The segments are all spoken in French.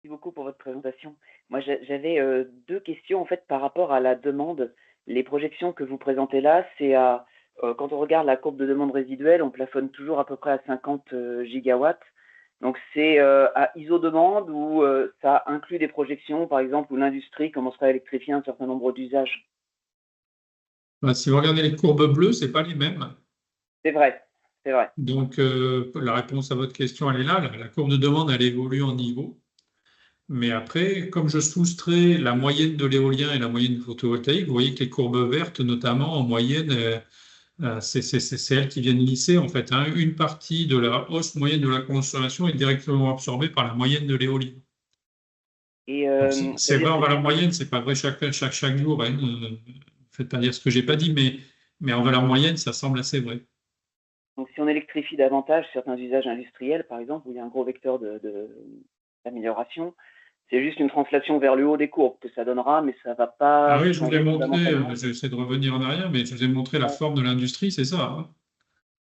Merci beaucoup pour votre présentation. Moi, j'avais deux questions en fait par rapport à la demande. Les projections que vous présentez là, quand on regarde la courbe de demande résiduelle, on plafonne toujours à peu près à 50 gigawatts. Donc c'est à ISO demande ou ça inclut des projections, par exemple, où l'industrie commencerait à électrifier un certain nombre d'usages. Si vous regardez les courbes bleues, ce n'est pas les mêmes. C'est vrai, c'est vrai. Donc, la réponse à votre question, elle est là. La courbe de demande, elle évolue en niveau. Mais après, comme je soustrais la moyenne de l'éolien et la moyenne du photovoltaïque, vous voyez que les courbes vertes, notamment en moyenne, c'est elles qui viennent lisser en fait, hein. Une partie de la hausse moyenne de la consommation est directement absorbée par la moyenne de l'éolien. Et Donc, ça c'est veut vrai dire en que valeur moyenne, c'est pas vrai chaque jour, hein. Faites pas dire ce que j'ai pas dit, mais en valeur moyenne, ça semble assez vrai. donc, si on électrifie davantage certains usages industriels, par exemple, où il y a un gros vecteur d'amélioration, c'est juste une translation vers le haut des courbes que ça donnera, mais ça ne va Ah pas oui, je vous ai changer montré, fondamentalement. j'essaie de revenir en arrière, mais je vous ai montré la Ouais, forme de l'industrie, c'est ça, hein.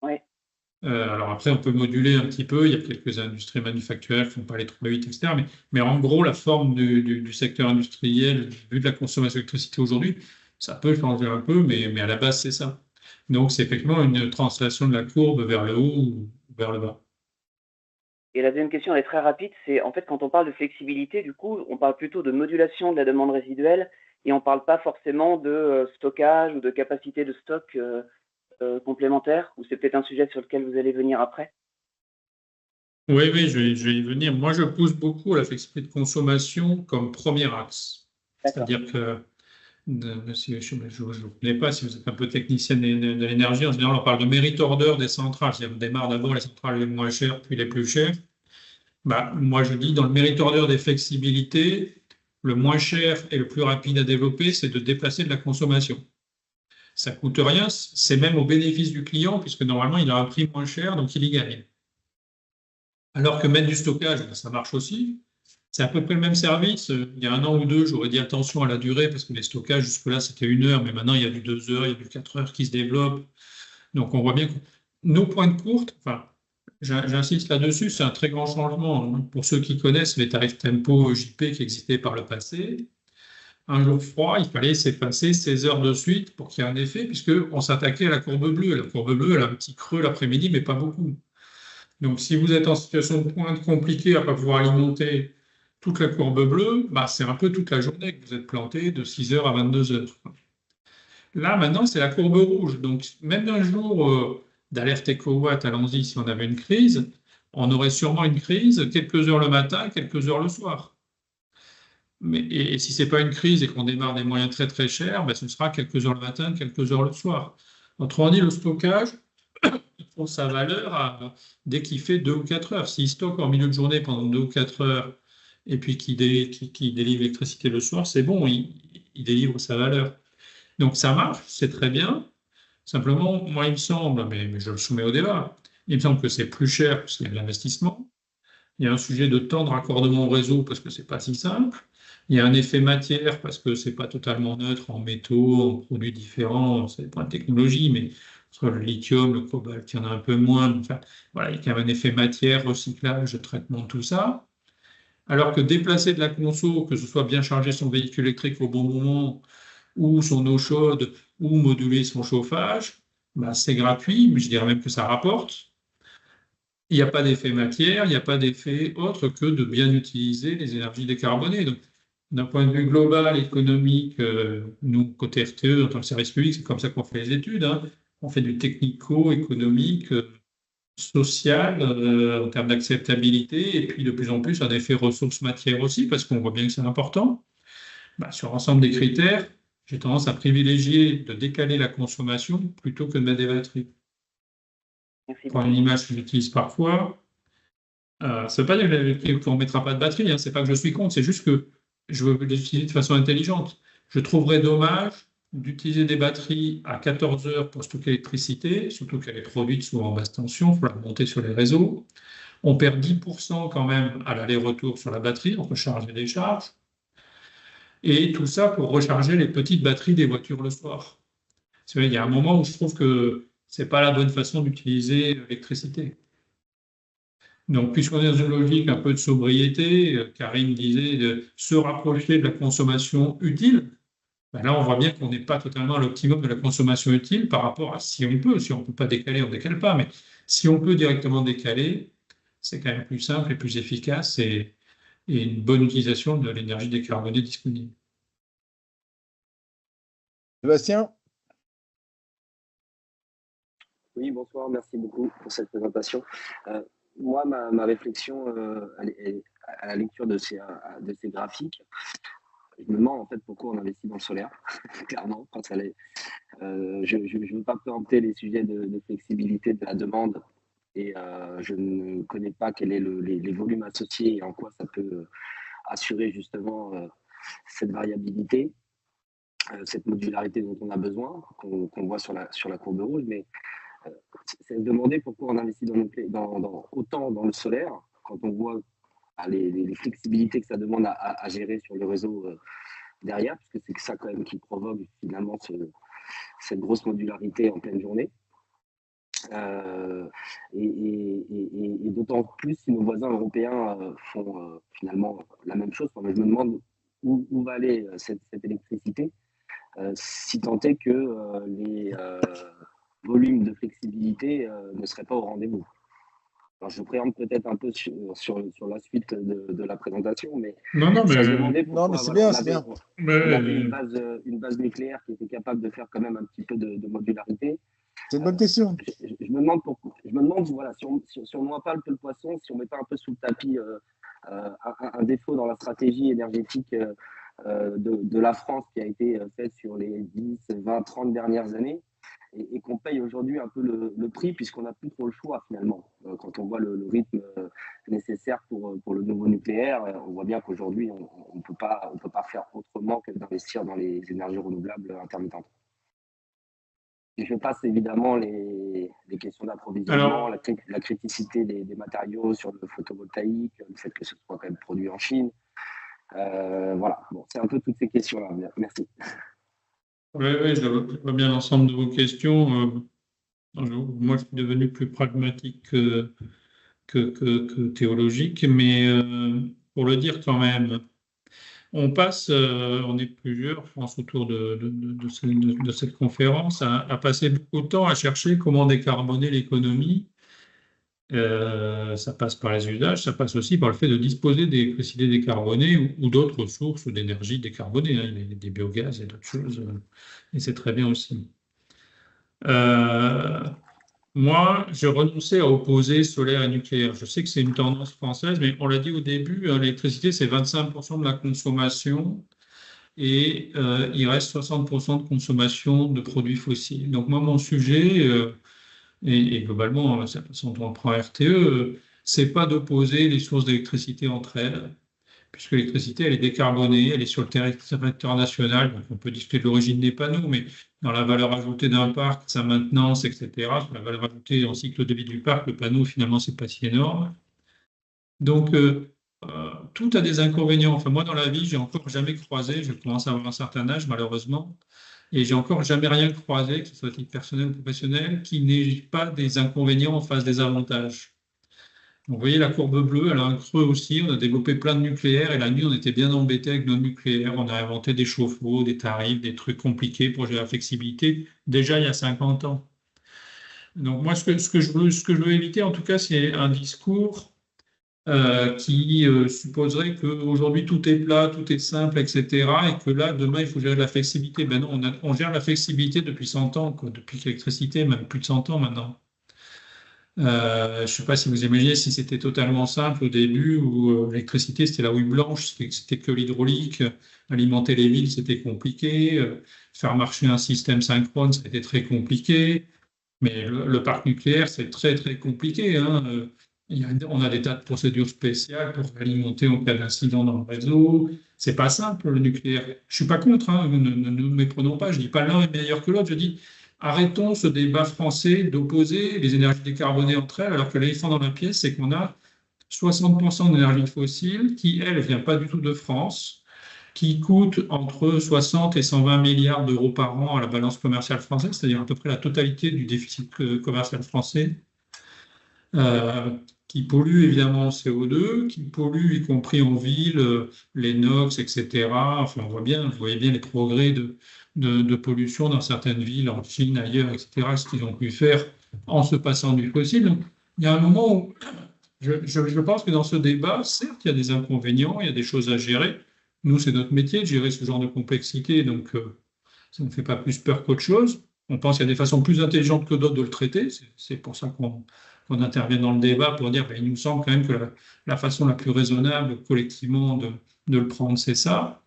ouais. Alors après, on peut moduler un petit peu. Il y a quelques industries manufacturières qui ne font pas aller trop vite, etc. Mais en gros, la forme du secteur industriel, vu de la consommation d'électricité aujourd'hui, ça peut changer un peu, mais à la base, c'est ça. Donc, c'est effectivement une translation de la courbe vers le haut ou vers le bas. Et la deuxième question, elle est très rapide, c'est en fait quand on parle de flexibilité, du coup, on parle plutôt de modulation de la demande résiduelle et on ne parle pas forcément de stockage ou de capacité de stock complémentaire, ou c'est peut-être un sujet sur lequel vous allez venir après. Oui, oui, je vais y venir. Moi, je pousse beaucoup à la flexibilité de consommation comme premier axe. D'accord. C'est-à-dire que si je ne connais pas, si vous êtes un peu technicien de l'énergie, en général, on parle de mérite order des centrales. C'est-à-dire, on démarre d'abord les centrales les moins chères, puis les plus chères. Bah, moi, je dis dans le mérite order des flexibilités, le moins cher et le plus rapide à développer, c'est de déplacer de la consommation. Ça ne coûte rien, c'est même au bénéfice du client, puisque normalement, il a un prix moins cher, donc il y gagne. Alors que mettre du stockage, ça marche aussi. C'est à peu près le même service. Il y a un an ou deux, j'aurais dit attention à la durée, parce que les stockages, jusque-là, c'était 1 heure, mais maintenant, il y a du 2 heures, il y a du 4 heures qui se développent. Donc, on voit bien que nos pointes courtes, enfin, j'insiste là-dessus, c'est un très grand changement, hein. Pour ceux qui connaissent les tarifs tempo JP qui existaient par le passé, un jour froid, il fallait s'effacer 16 heures de suite pour qu'il y ait un effet, puisqu'on s'attaquait à la courbe bleue. La courbe bleue, elle a un petit creux l'après-midi, mais pas beaucoup. Donc, si vous êtes en situation de pointe compliquée à ne pas pouvoir alimenter toute la courbe bleue, bah, c'est un peu toute la journée que vous êtes planté de 6 heures à 22 heures. Là, maintenant, c'est la courbe rouge. Donc, même un jour d'alerte éco-watt, allons-y, si on avait une crise, on aurait sûrement une crise quelques heures le matin, quelques heures le soir. Et si ce n'est pas une crise et qu'on démarre des moyens très très chers, ben, ce sera quelques heures le matin, quelques heures le soir. Autrement dit, le stockage, il trouve sa valeur dès qu'il fait 2 ou 4 heures. S'il stocke en milieu de journée pendant 2 ou 4 heures et puis qu'il délivre l'électricité le soir, c'est bon, il délivre sa valeur. Donc ça marche, c'est très bien. Simplement, moi, il me semble, mais je le soumets au débat, il me semble que c'est plus cher parce qu'il y a de l'investissement. Il y a un sujet de temps de raccordement au réseau parce que c'est pas si simple. Il y a un effet matière parce que c'est pas totalement neutre en métaux, en produits différents, ça dépend de la technologie, mais entre le lithium, le cobalt, il y en a un peu moins. Enfin, voilà, il y a quand même un effet matière, recyclage, traitement, tout ça. Alors que déplacer de la conso, que ce soit bien charger son véhicule électrique au bon moment, ou son eau chaude, ou moduler son chauffage, bah, c'est gratuit, mais je dirais même que ça rapporte. Il n'y a pas d'effet matière, il n'y a pas d'effet autre que de bien utiliser les énergies décarbonées. Donc, d'un point de vue global, économique, nous, côté RTE, en tant que service public, c'est comme ça qu'on fait les études, hein. On fait du technico-économique, social, en termes d'acceptabilité, et puis de plus en plus un effet ressources-matières aussi, parce qu'on voit bien que c'est important. Bah, sur l'ensemble des critères, j'ai tendance à privilégier de décaler la consommation plutôt que de mettre des batteries. Merci Pour une beaucoup. image que j'utilise parfois, ça ne veut pas dire qu'on ne mettra pas de batterie, hein, c'est pas que je suis contre, c'est juste que je veux les utiliser de façon intelligente. Je trouverais dommage d'utiliser des batteries à 14 heures pour stocker l'électricité, surtout qu'elle est produite souvent en basse tension, il faut la remonter sur les réseaux. On perd 10% quand même à l'aller-retour sur la batterie, entre charge et décharge. Et tout ça pour recharger les petites batteries des voitures le soir. Il y a un moment où je trouve que ce n'est pas la bonne façon d'utiliser l'électricité. Donc, puisqu'on est dans une logique un peu de sobriété, Karine disait de se rapprocher de la consommation utile, ben là, on voit bien qu'on n'est pas totalement à l'optimum de la consommation utile par rapport à si on peut. Si on ne peut pas décaler, on ne décale pas. Mais si on peut directement décaler, c'est quand même plus simple et plus efficace et une bonne utilisation de l'énergie décarbonée disponible. Sébastien? Oui, bonsoir, merci beaucoup pour cette présentation. Moi, ma réflexion à la lecture de ces graphiques, je me demande en fait pourquoi on investit dans le solaire, clairement. Je ne veux pas préempter les sujets de flexibilité de la demande et je ne connais pas quels sont les volumes associés et en quoi ça peut assurer justement cette variabilité, cette modularité dont on a besoin, qu'on voit sur la courbe rouge. Mais c'est de demander pourquoi on investit autant dans le solaire quand on voit les flexibilités que ça demande à gérer sur le réseau derrière, puisque c'est ça quand même qui provoque finalement cette grosse modularité en pleine journée. Et d'autant plus si nos voisins européens font finalement la même chose. Enfin, je me demande où va aller cette électricité, si tant est que les volumes de flexibilité ne seraient pas au rendez-vous. Alors, je préempte peut-être un peu sur la suite de la présentation, mais Non, ça mais, se demandait pourquoi non, mais c'est bien, c'est bien. on avait une base nucléaire qui était capable de faire quand même un petit peu de modularité. C'est une bonne question. Je me demande voilà, si on ne noie pas un peu le poisson, si on ne met pas un peu sous le tapis un défaut dans la stratégie énergétique de la France qui a été faite sur les 10, 20, 30 dernières années et qu'on paye aujourd'hui un peu le prix puisqu'on n'a plus trop le choix finalement. Quand on voit le rythme nécessaire pour le nouveau nucléaire, on voit bien qu'aujourd'hui on ne peut pas faire autrement que d'investir dans les énergies renouvelables intermittentes. Et je passe évidemment les questions d'approvisionnement, la criticité des matériaux sur le photovoltaïque, le fait que ce soit quand même produit en Chine. Voilà, bon, c'est un peu toutes ces questions-là. Merci. Oui, je vois bien l'ensemble de vos questions. Moi, je suis devenu plus pragmatique que théologique, mais pour le dire quand même, on est plusieurs, je pense, autour de cette conférence, à passer beaucoup de temps à chercher comment décarboner l'économie. Ça passe par les usages, ça passe aussi par le fait de disposer d'électricité décarbonée ou d'autres sources d'énergie décarbonée. Hein. Il y a des biogaz et d'autres choses, et c'est très bien aussi. Moi, je renonçais à opposer solaire et nucléaire. Je sais que c'est une tendance française, mais on l'a dit au début, l'électricité, c'est 25% de la consommation et il reste 60% de consommation de produits fossiles. Donc moi, mon sujet, et globalement, c'est la façon dont on prend RTE, c'est pas d'opposer les sources d'électricité entre elles, puisque l'électricité, elle est décarbonée, elle est sur le territoire national, donc on peut discuter de l'origine des panneaux, mais dans la valeur ajoutée d'un parc, sa maintenance, etc., sur la valeur ajoutée en cycle de vie du parc, le panneau, finalement, c'est pas si énorme. Donc, tout a des inconvénients. Enfin, moi, dans la vie, j'ai encore jamais croisé, je commence à avoir un certain âge, malheureusement, et j'ai encore jamais rien croisé, que ce soit à titre personnel ou professionnel, qui n'ait pas des inconvénients en face des avantages. Donc, vous voyez, la courbe bleue, elle a un creux aussi. On a développé plein de nucléaire et la nuit, on était bien embêté avec nos nucléaires. On a inventé des chauffe-eau, des tarifs, des trucs compliqués pour gérer la flexibilité, déjà il y a 50 ans. Donc, moi, ce que je veux éviter, en tout cas, c'est un discours qui supposerait qu'aujourd'hui, tout est plat, tout est simple, etc. Et que là, demain, il faut gérer la flexibilité. Ben non, on gère la flexibilité depuis 100 ans, quoi, depuis l'électricité, même plus de 100 ans maintenant. Je ne sais pas si vous imaginez si c'était totalement simple au début où l'électricité c'était la houille blanche, c'était que l'hydraulique, alimenter les villes c'était compliqué, faire marcher un système synchrone c'était très compliqué, mais le parc nucléaire c'est très très compliqué. Hein. On a des tas de procédures spéciales pour alimenter en cas d'incident dans le réseau. C'est pas simple le nucléaire. Je suis pas contre, hein, ne nous méprenons pas. Je dis pas l'un est meilleur que l'autre. Je dis arrêtons ce débat français d'opposer les énergies décarbonées entre elles, alors que l'éléphant dans la pièce, c'est qu'on a 60% d'énergie fossile qui, elle, ne vient pas du tout de France, qui coûte entre 60 et 120 milliards d'euros par an à la balance commerciale française, c'est-à-dire à peu près la totalité du déficit commercial français, qui polluent évidemment en CO2, qui polluent y compris en ville, les NOx, etc. Enfin, vous voyez bien les progrès de pollution dans certaines villes, en Chine, ailleurs, etc., ce qu'ils ont pu faire en se passant du fossile. Donc, il y a un moment où je pense que dans ce débat, certes, il y a des inconvénients, il y a des choses à gérer. Nous, c'est notre métier de gérer ce genre de complexité, donc ça ne fait pas plus peur qu'autre chose. On pense qu'il y a des façons plus intelligentes que d'autres de le traiter. C'est pour ça qu'on intervient dans le débat pour dire qu'il nous semble quand même que la façon la plus raisonnable collectivement de le prendre, c'est ça.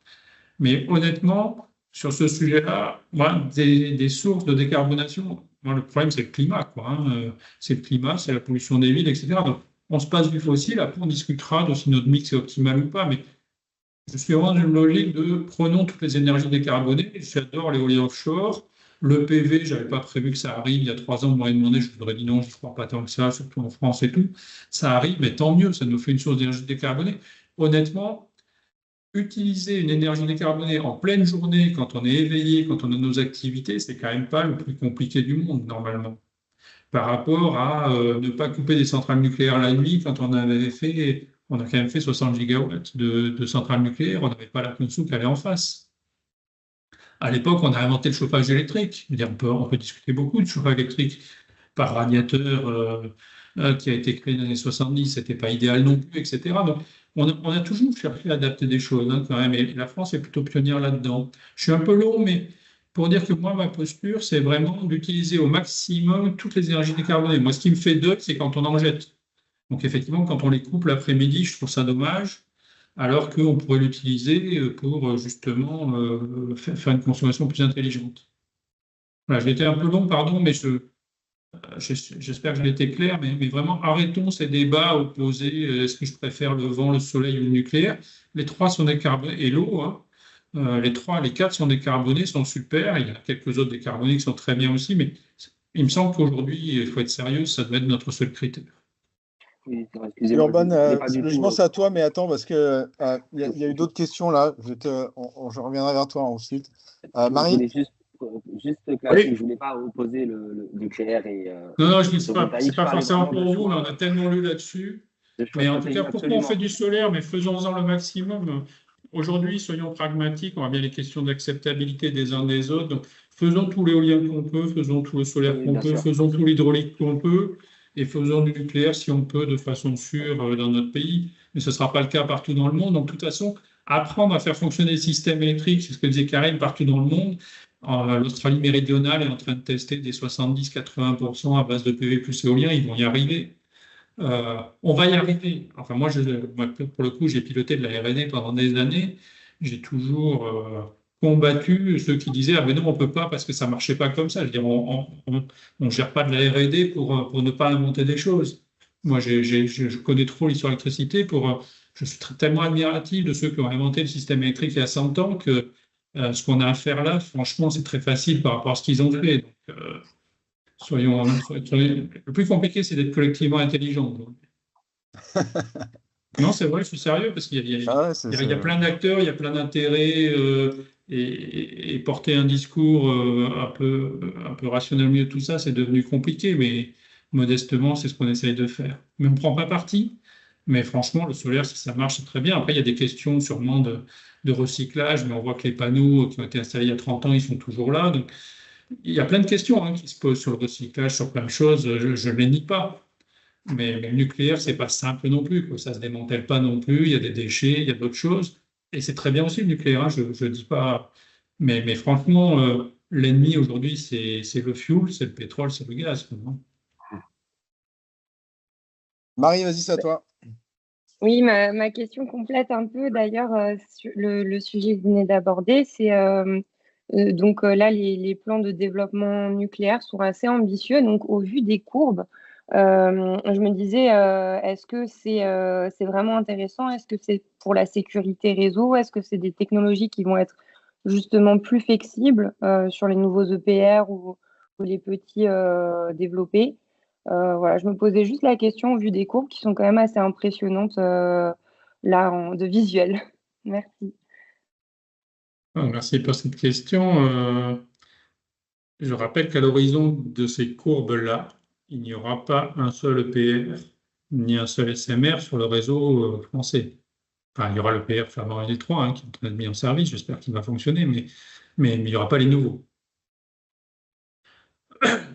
Mais honnêtement, sur ce sujet-là, moi, des sources de décarbonation, moi, le problème, c'est le climat, quoi, hein. C'est le climat, c'est la pollution des villes, etc. Donc, on se passe du fossile, après on discutera de si notre mix est optimal ou pas, mais je suis vraiment dans une logique de prenons toutes les énergies décarbonées. J'adore l'éolien offshore. Le PV, je n'avais pas prévu que ça arrive. Il y a 3 ans, on m'aurait demandé, je vous aurais dit non, je ne crois pas tant que ça, surtout en France et tout. Ça arrive, mais tant mieux, ça nous fait une source d'énergie décarbonée. Honnêtement, utiliser une énergie décarbonée en pleine journée, quand on est éveillé, quand on a nos activités, c'est quand même pas le plus compliqué du monde, normalement. Par rapport à ne pas couper des centrales nucléaires la nuit, quand on a quand même fait 60 gigawatts de centrales nucléaires, on n'avait pas la conso qui allait en face. À l'époque, on a inventé le chauffage électrique. Je veux dire, on peut discuter beaucoup de chauffage électrique par radiateur qui a été créé dans les années 70, c'était pas idéal non plus, etc. Donc, on a toujours cherché à adapter des choses, hein, quand même, et la France est plutôt pionnière là-dedans. Je suis un peu long, mais pour dire que moi, ma posture, c'est vraiment d'utiliser au maximum toutes les énergies décarbonées. Moi, ce qui me fait deuil, c'est quand on en jette. Donc, effectivement, quand on les coupe l'après-midi, je trouve ça dommage, alors qu'on pourrait l'utiliser pour justement faire une consommation plus intelligente. Voilà, j'ai été un peu long, pardon, mais j'espère que j'ai été clair, mais vraiment arrêtons ces débats opposés. Est-ce que je préfère le vent, le soleil ou le nucléaire? Les trois sont décarbonés, et l'eau, hein. Les quatre sont décarbonés, sont super. Il y a quelques autres décarbonés qui sont très bien aussi, mais il me semble qu'aujourd'hui, il faut être sérieux, ça doit être notre seul critère. Oui, excusez-moi, Urban, pas du je tout. pense à toi, mais attends, parce que il y a eu d'autres questions là. Je reviendrai vers toi ensuite. Je Marie? voulais juste clarifier, je ne voulais pas opposer le nucléaire et Non, je dis c'est pas photovoltaïque. forcément pour vous, mais on a tellement lu là-dessus. Mais en tout cas, pourquoi on fait du solaire, mais faisons-en le maximum. Aujourd'hui, soyons pragmatiques, on a bien les questions d'acceptabilité des uns des autres. Donc, faisons tout l'éolien qu'on peut, faisons tout le solaire Oui, qu'on bien peut, sûr. faisons tout l'hydraulique qu'on peut, et faisons du nucléaire si on peut de façon sûre dans notre pays. Mais ce ne sera pas le cas partout dans le monde. Donc, de toute façon, apprendre à faire fonctionner les systèmes électriques, c'est ce que disait Karim, partout dans le monde. L'Australie méridionale est en train de tester des 70-80% à base de PV plus éolien, ils vont y arriver. On va y arriver. Enfin, moi, pour le coup, j'ai piloté de la R&D pendant des années. J'ai toujours combattu ceux qui disaient ah mais non, on peut pas parce que ça marchait pas comme ça. Je veux dire, on gère pas de la R&D pour ne pas inventer des choses. Moi, je connais trop l'histoire de l'électricité je suis tellement admiratif de ceux qui ont inventé le système électrique il y a 100 ans que ce qu'on a à faire là, franchement, c'est très facile par rapport à ce qu'ils ont fait. Donc, le plus compliqué, c'est d'être collectivement intelligent. Non, c'est vrai, je suis sérieux, parce qu'il y a plein d'acteurs, il y a plein d'intérêts, et porter un discours un peu rationnel au milieu de tout ça, c'est devenu compliqué, mais modestement, c'est ce qu'on essaye de faire. Mais on ne prend pas parti. Mais franchement, le solaire, si ça marche, c'est très bien. Après, il y a des questions sûrement de recyclage, mais on voit que les panneaux qui ont été installés il y a 30 ans, ils sont toujours là. Donc, il y a plein de questions qui se posent sur le recyclage, sur plein de choses, je ne les nie pas. Mais le nucléaire, ce n'est pas simple non plus, quoi. Ça ne se démantèle pas non plus, il y a des déchets, il y a d'autres choses. Et c'est très bien aussi le nucléaire, je ne dis pas. Mais franchement, l'ennemi aujourd'hui, c'est le fuel, c'est le pétrole, c'est le gaz. Marie, vas-y, c'est à toi. Oui, ma question complète un peu d'ailleurs sur le sujet que vous venez d'aborder. C'est donc là, les plans de développement nucléaire sont assez ambitieux. Donc, au vu des courbes, je me disais, est-ce que c'est vraiment intéressant? Est-ce que c'est pour la sécurité réseau? Est-ce que c'est des technologies qui vont être justement plus flexibles sur les nouveaux EPR ou les petits développés? Voilà, je me posais juste la question au vu des courbes qui sont quand même assez impressionnantes là de visuel. Merci. Merci pour cette question. Je rappelle qu'à l'horizon de ces courbes-là, il n'y aura pas un seul EPR ni un seul SMR sur le réseau français. Enfin, il y aura le PR Flamand ND3 qui est en train d'être mis en service, j'espère qu'il va fonctionner, mais il n'y aura pas les nouveaux.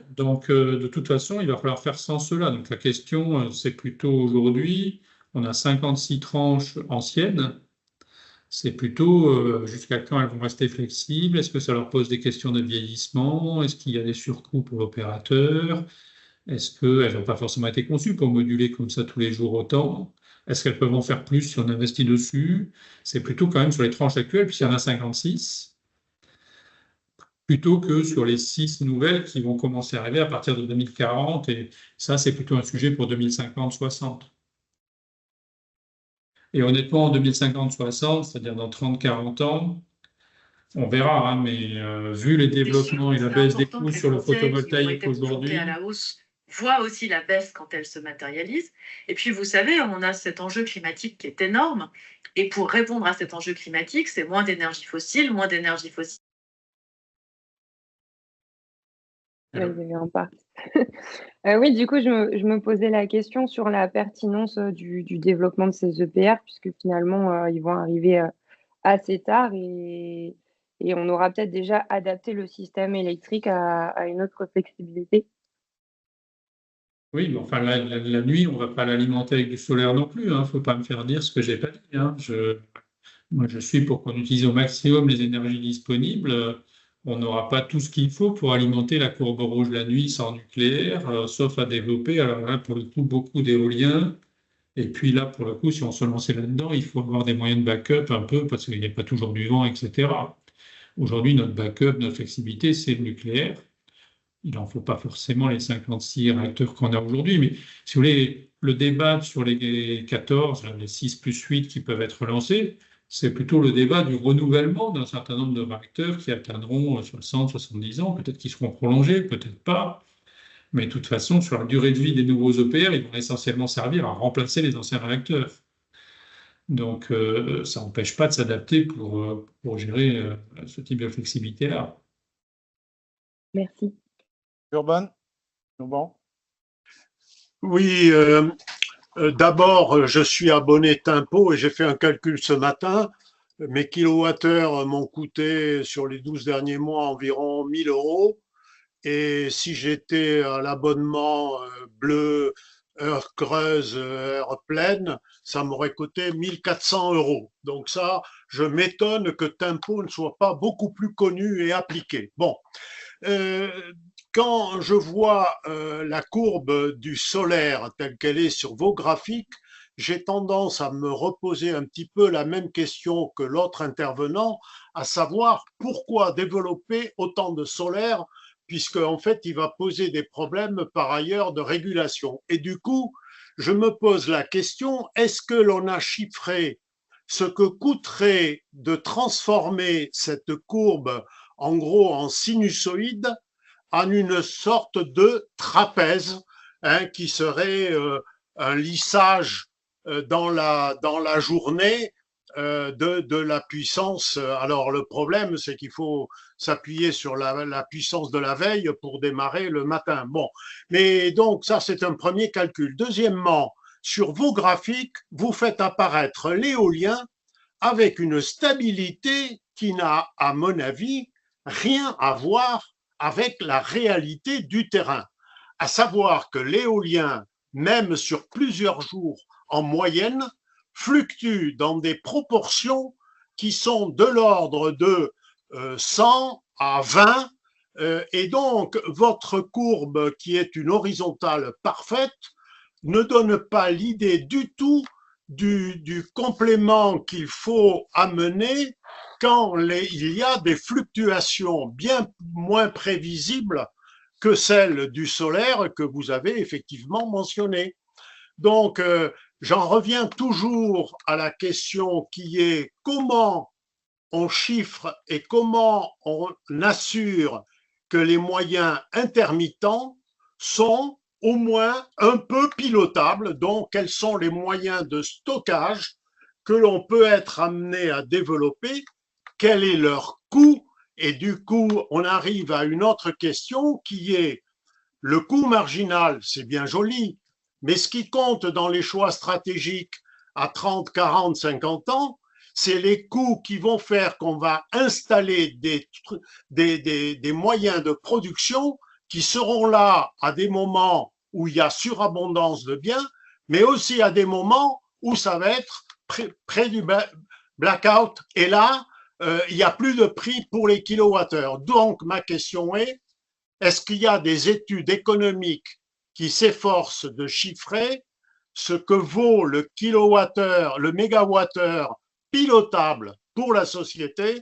Donc, de toute façon, il va falloir faire sans cela. Donc, la question, c'est plutôt aujourd'hui, on a 56 tranches anciennes, c'est plutôt jusqu'à quand elles vont rester flexibles, est-ce que ça leur pose des questions de vieillissement, est-ce qu'il y a des surcoûts pour l'opérateur, est-ce qu'elles n'ont pas forcément été conçues pour moduler comme ça tous les jours autant, est-ce qu'elles peuvent en faire plus si on investit dessus, c'est plutôt quand même sur les tranches actuelles, puisqu'il y en a 56, plutôt que sur les 6 nouvelles qui vont commencer à arriver à partir de 2040, et ça, c'est plutôt un sujet pour 2050-60. Et honnêtement, en 2050-60, c'est-à-dire dans 30-40 ans, on verra, mais vu les développements et la baisse des coûts sur le photovoltaïque aujourd'hui, à la hausse, voit aussi la baisse quand elle se matérialise. Et puis, vous savez, on a cet enjeu climatique qui est énorme. Et pour répondre à cet enjeu climatique, c'est moins d'énergie fossile, moins d'énergie fossile. Oui, du coup, je me posais la question sur la pertinence du développement de ces EPR, puisque finalement, ils vont arriver assez tard et on aura peut-être déjà adapté le système électrique à une autre flexibilité. oui, mais enfin, la nuit, on ne va pas l'alimenter avec du solaire non plus. Il ne faut pas me faire dire ce que je n'ai pas dit. Moi, je suis pour qu'on utilise au maximum les énergies disponibles. On n'aura pas tout ce qu'il faut pour alimenter la courbe rouge la nuit sans nucléaire, sauf à développer, alors là, pour le coup, beaucoup d'éoliens. Et puis là, pour le coup, si on se lançait là-dedans, il faut avoir des moyens de backup un peu, parce qu'il n'y a pas toujours du vent, etc. Aujourd'hui, notre backup, notre flexibilité, c'est le nucléaire. Il n'en faut pas forcément les 56 réacteurs qu'on a aujourd'hui, mais si vous voulez, le débat sur les 14, les 6 plus 8 qui peuvent être lancés, c'est plutôt le débat du renouvellement d'un certain nombre de réacteurs qui atteindront 60, 70 ans, peut-être qu'ils seront prolongés, peut-être pas. Mais de toute façon, sur la durée de vie des nouveaux EPR, ils vont essentiellement servir à remplacer les anciens réacteurs. Donc, ça n'empêche pas de s'adapter pour gérer ce type de flexibilité-là. Merci. Urban, Urban. Oui, d'abord, je suis abonné Tempo et j'ai fait un calcul ce matin. Mes kilowattheures m'ont coûté sur les 12 derniers mois environ 1 000 €. Et si j'étais à l'abonnement bleu, heure creuse, heure pleine, ça m'aurait coûté 1 400 €. Donc ça, je m'étonne que Tempo ne soit pas beaucoup plus connu et appliqué. Bon, quand je vois la courbe du solaire telle qu'elle est sur vos graphiques, j'ai tendance à me reposer un petit peu la même question que l'autre intervenant, à savoir pourquoi développer autant de solaire, puisque en fait il va poser des problèmes par ailleurs de régulation. Et du coup, je me pose la question, est-ce que l'on a chiffré ce que coûterait de transformer cette courbe en gros en sinusoïde en une sorte de trapèze qui serait un lissage dans la journée de la puissance. Alors le problème, c'est qu'il faut s'appuyer sur la puissance de la veille pour démarrer le matin. Bon, mais donc ça, c'est un premier calcul. Deuxièmement, sur vos graphiques, vous faites apparaître l'éolien avec une stabilité qui n'a, à mon avis, rien à voir avec la réalité du terrain. À savoir que l'éolien, même sur plusieurs jours en moyenne, fluctue dans des proportions qui sont de l'ordre de 100 à 20, et donc votre courbe, qui est une horizontale parfaite, ne donne pas l'idée du tout du complément qu'il faut amener quand il y a des fluctuations bien moins prévisibles que celles du solaire que vous avez effectivement mentionnées. Donc, j'en reviens toujours à la question qui est comment on chiffre et comment on assure que les moyens intermittents sont au moins un peu pilotables. Donc, quels sont les moyens de stockage que l'on peut être amené à développer, quel est leur coût, et du coup, on arrive à une autre question qui est le coût marginal, c'est bien joli, Mais ce qui compte dans les choix stratégiques à 30, 40, 50 ans, c'est les coûts qui vont faire qu'on va installer des moyens de production qui seront là à des moments où il y a surabondance de biens, mais aussi à des moments où ça va être près du blackout. Et là, il n'y a plus de prix pour les kilowattheures. Donc, ma question est-ce qu'il y a des études économiques qui s'efforcent de chiffrer ce que vaut le kilowattheure, le mégawattheure pilotable pour la société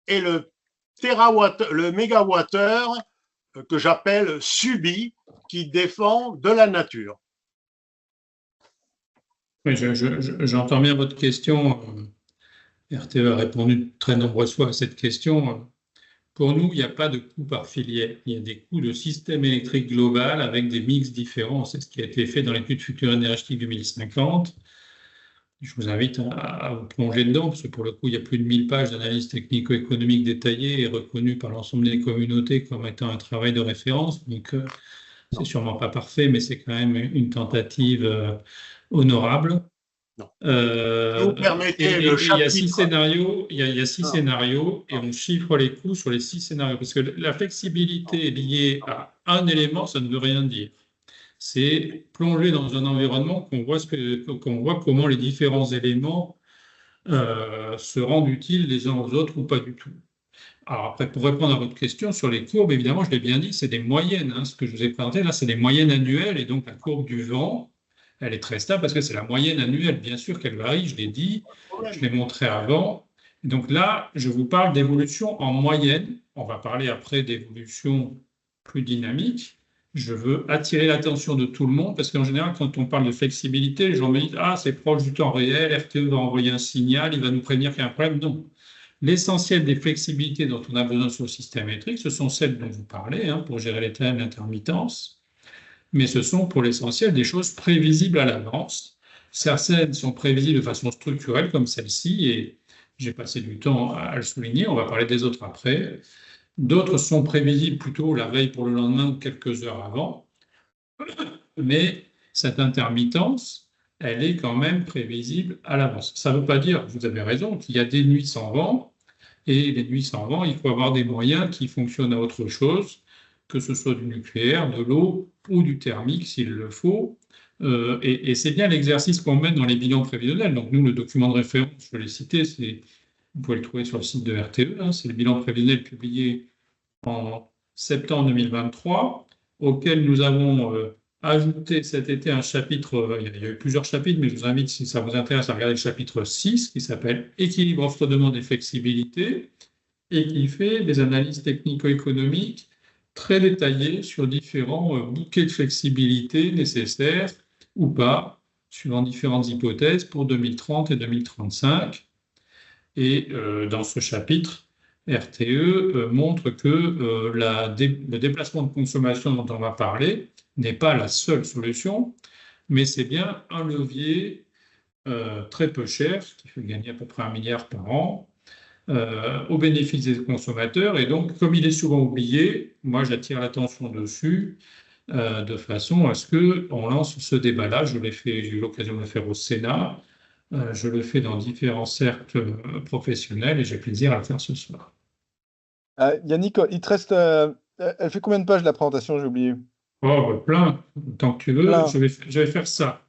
et le mégawattheure que j'appelle subi, qui défend de la nature. Oui, j'entends bien votre question. RTE a répondu de très nombreuses fois à cette question. Pour nous, il n'y a pas de coût par filière. Il y a des coûts de système électrique global avec des mix différents. C'est ce qui a été fait dans l'étude Futur énergétique 2050. Je vous invite à vous plonger dedans, parce que pour le coup, il y a plus de 1000 pages d'analyse technico-économique détaillée et reconnue par l'ensemble des communautés comme étant un travail de référence. Donc, c'est sûrement pas parfait, mais c'est quand même une tentative honorable. Vous permettez le chapitre. Il y a 6 scénarios, il y a 6 scénarios et on chiffre les coûts sur les 6 scénarios. Parce que la flexibilité liée à un élément, ça ne veut rien dire. C'est plonger dans un environnement qu'on voit comment les différents éléments se rendent utiles les uns aux autres ou pas du tout. Alors après, pour répondre à votre question sur les courbes, évidemment, je l'ai bien dit, c'est des moyennes. Hein, ce que je vous ai présenté là, c'est des moyennes annuelles et donc la courbe du vent, elle est très stable parce que c'est la moyenne annuelle. Bien sûr qu'elle varie, je l'ai dit, je l'ai montré avant. Et donc là, je vous parle d'évolution en moyenne. On va parler après d'évolution plus dynamique. Je veux attirer l'attention de tout le monde parce qu'en général, quand on parle de flexibilité, les gens me disent « Ah, c'est proche du temps réel, RTE va envoyer un signal, il va nous prévenir qu'il y a un problème. » Non. L'essentiel des flexibilités dont on a besoin sur le système électrique, ce sont celles dont vous parlez pour gérer les thèmes d'intermittence, mais ce sont pour l'essentiel des choses prévisibles à l'avance. Certaines sont prévisibles de façon structurelle comme celle-ci, et j'ai passé du temps à le souligner, on va parler des autres après. D'autres sont prévisibles plutôt la veille pour le lendemain ou quelques heures avant. Mais cette intermittence, elle est quand même prévisible à l'avance. Ça ne veut pas dire, vous avez raison, qu'il y a des nuits sans vent. Et les nuits sans vent, il faut avoir des moyens qui fonctionnent à autre chose, que ce soit du nucléaire, de l'eau ou du thermique s'il le faut. Et c'est bien l'exercice qu'on mène dans les bilans prévisionnels. Donc nous, le document de référence, je l'ai cité, vous pouvez le trouver sur le site de RTE, c'est le bilan prévisionnel publié en septembre 2023, auquel nous avons ajouté cet été un chapitre, il y a eu plusieurs chapitres, mais je vous invite, si ça vous intéresse, à regarder le chapitre 6, qui s'appelle « Équilibre offre-demande et flexibilité », et qui fait des analyses technico-économiques très détaillées sur différents bouquets de flexibilité nécessaires ou pas, suivant différentes hypothèses pour 2030 et 2035. Et dans ce chapitre, RTE montre que le déplacement de consommation dont on va parler n'est pas la seule solution, mais c'est bien un levier très peu cher, qui fait gagner à peu près 1 milliard par an, au bénéfice des consommateurs. Et donc, comme il est souvent oublié, moi j'attire l'attention dessus, de façon à ce qu'on lance ce débat-là. J'ai eu l'occasion de le faire au Sénat. Je le fais dans différents cercles professionnels et j'ai plaisir à le faire ce soir. Yannick, il te reste. Elle fait combien de pages la présentation? J'ai oublié. Oh, plein. Tant que tu veux, je vais faire ça.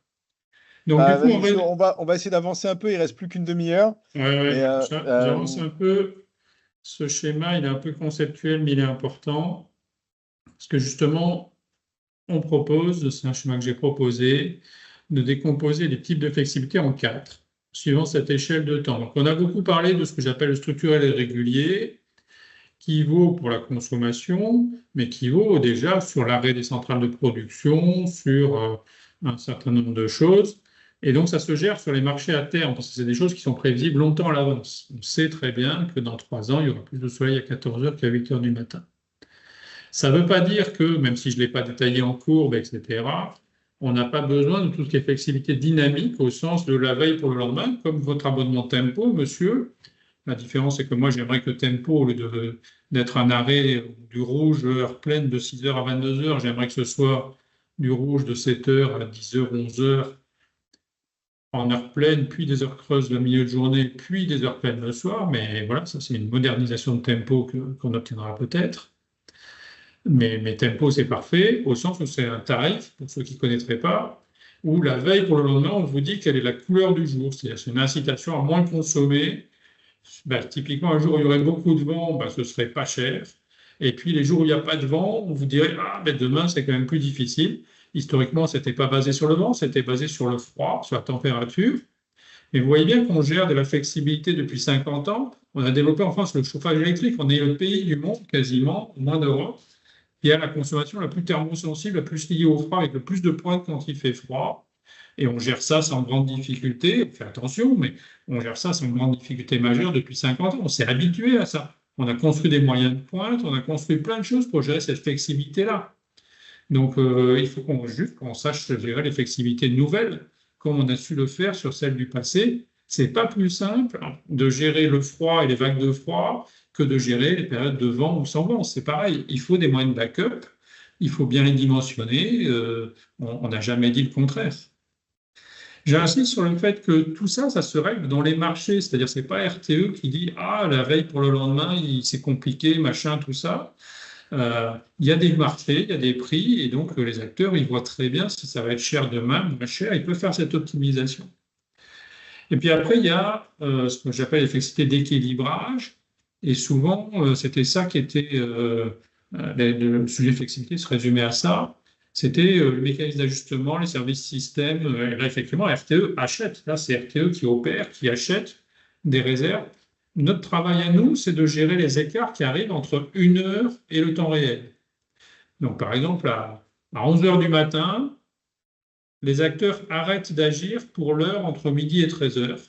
Donc, du coup, on va essayer d'avancer un peu. Il ne reste plus qu'une demi-heure. J'avance un peu. Ce schéma, il est un peu conceptuel, mais il est important. Parce que justement, c'est un schéma que j'ai proposé, de décomposer les types de flexibilité en 4, suivant cette échelle de temps. Donc, on a beaucoup parlé de ce que j'appelle le structurel et régulier, qui vaut pour la consommation, mais qui vaut déjà sur l'arrêt des centrales de production, sur un certain nombre de choses. Et donc, ça se gère sur les marchés à terme, parce que c'est des choses qui sont prévisibles longtemps à l'avance. On sait très bien que dans 3 ans, il y aura plus de soleil à 14h qu'à 8h du matin. Ça ne veut pas dire que, même si je ne l'ai pas détaillé en courbe, etc., on n'a pas besoin de toutes les flexibilités dynamiques au sens de la veille pour le lendemain, comme votre abonnement Tempo, monsieur. La différence, c'est que moi, j'aimerais que Tempo, au lieu d'être un arrêt du rouge, heure pleine de 6h à 22h, j'aimerais que ce soit du rouge de 7h à 10h, 11h en heure pleine, puis des heures creuses le milieu de journée, puis des heures pleines le soir. Mais voilà, ça c'est une modernisation de tempo qu'on obtiendra peut-être. Mais tempo, c'est parfait, au sens où c'est un tarif, pour ceux qui ne connaîtraient pas, où la veille pour le lendemain, on vous dit quelle est la couleur du jour. C'est-à-dire c'est une incitation à moins consommer. Typiquement, un jour où il y aurait beaucoup de vent, ce serait pas cher. Et puis les jours où il n'y a pas de vent, on vous dirait demain, c'est quand même plus difficile. Historiquement, ce n'était pas basé sur le vent, c'était basé sur le froid, sur la température. Et vous voyez bien qu'on gère de la flexibilité depuis 50 ans. On a développé en France le chauffage électrique. On est le pays du monde, quasiment, au moins d'Europe, qui a la consommation la plus thermosensible, la plus liée au froid, avec le plus de pointes quand il fait froid. Et on gère ça sans grande difficulté. On fait attention, mais on gère ça sans grande difficulté majeure depuis 50 ans. On s'est habitué à ça. On a construit des moyens de pointe, on a construit plein de choses pour gérer cette flexibilité-là. Donc, il faut qu'on sache gérer les flexibilités nouvelles, comme on a su le faire sur celles du passé. C'est pas plus simple de gérer le froid et les vagues de froid que de gérer les périodes de vent ou sans vent. C'est pareil, il faut des moyens de backup, il faut bien les dimensionner, on n'a jamais dit le contraire. J'insiste sur le fait que tout ça, ça se règle dans les marchés, c'est-à-dire c'est pas RTE qui dit « Ah, la veille pour le lendemain, c'est compliqué, machin, tout ça ». Il y a des marchés, il y a des prix, et donc les acteurs, ils voient très bien si ça va être cher demain, moins cher, ils peuvent faire cette optimisation. Et puis après, il y a ce que j'appelle les flexibilités d'équilibrage, et souvent, c'était ça qui était le sujet de flexibilité se résumait à ça. C'était le mécanisme d'ajustement, les services systèmes. Et là, effectivement, RTE achète. Là, c'est RTE qui opère, qui achète des réserves. Notre travail à nous, c'est de gérer les écarts qui arrivent entre 1 heure et le temps réel. Donc, par exemple, à 11 heures du matin, les acteurs arrêtent d'agir pour l'heure entre midi et 13 heures.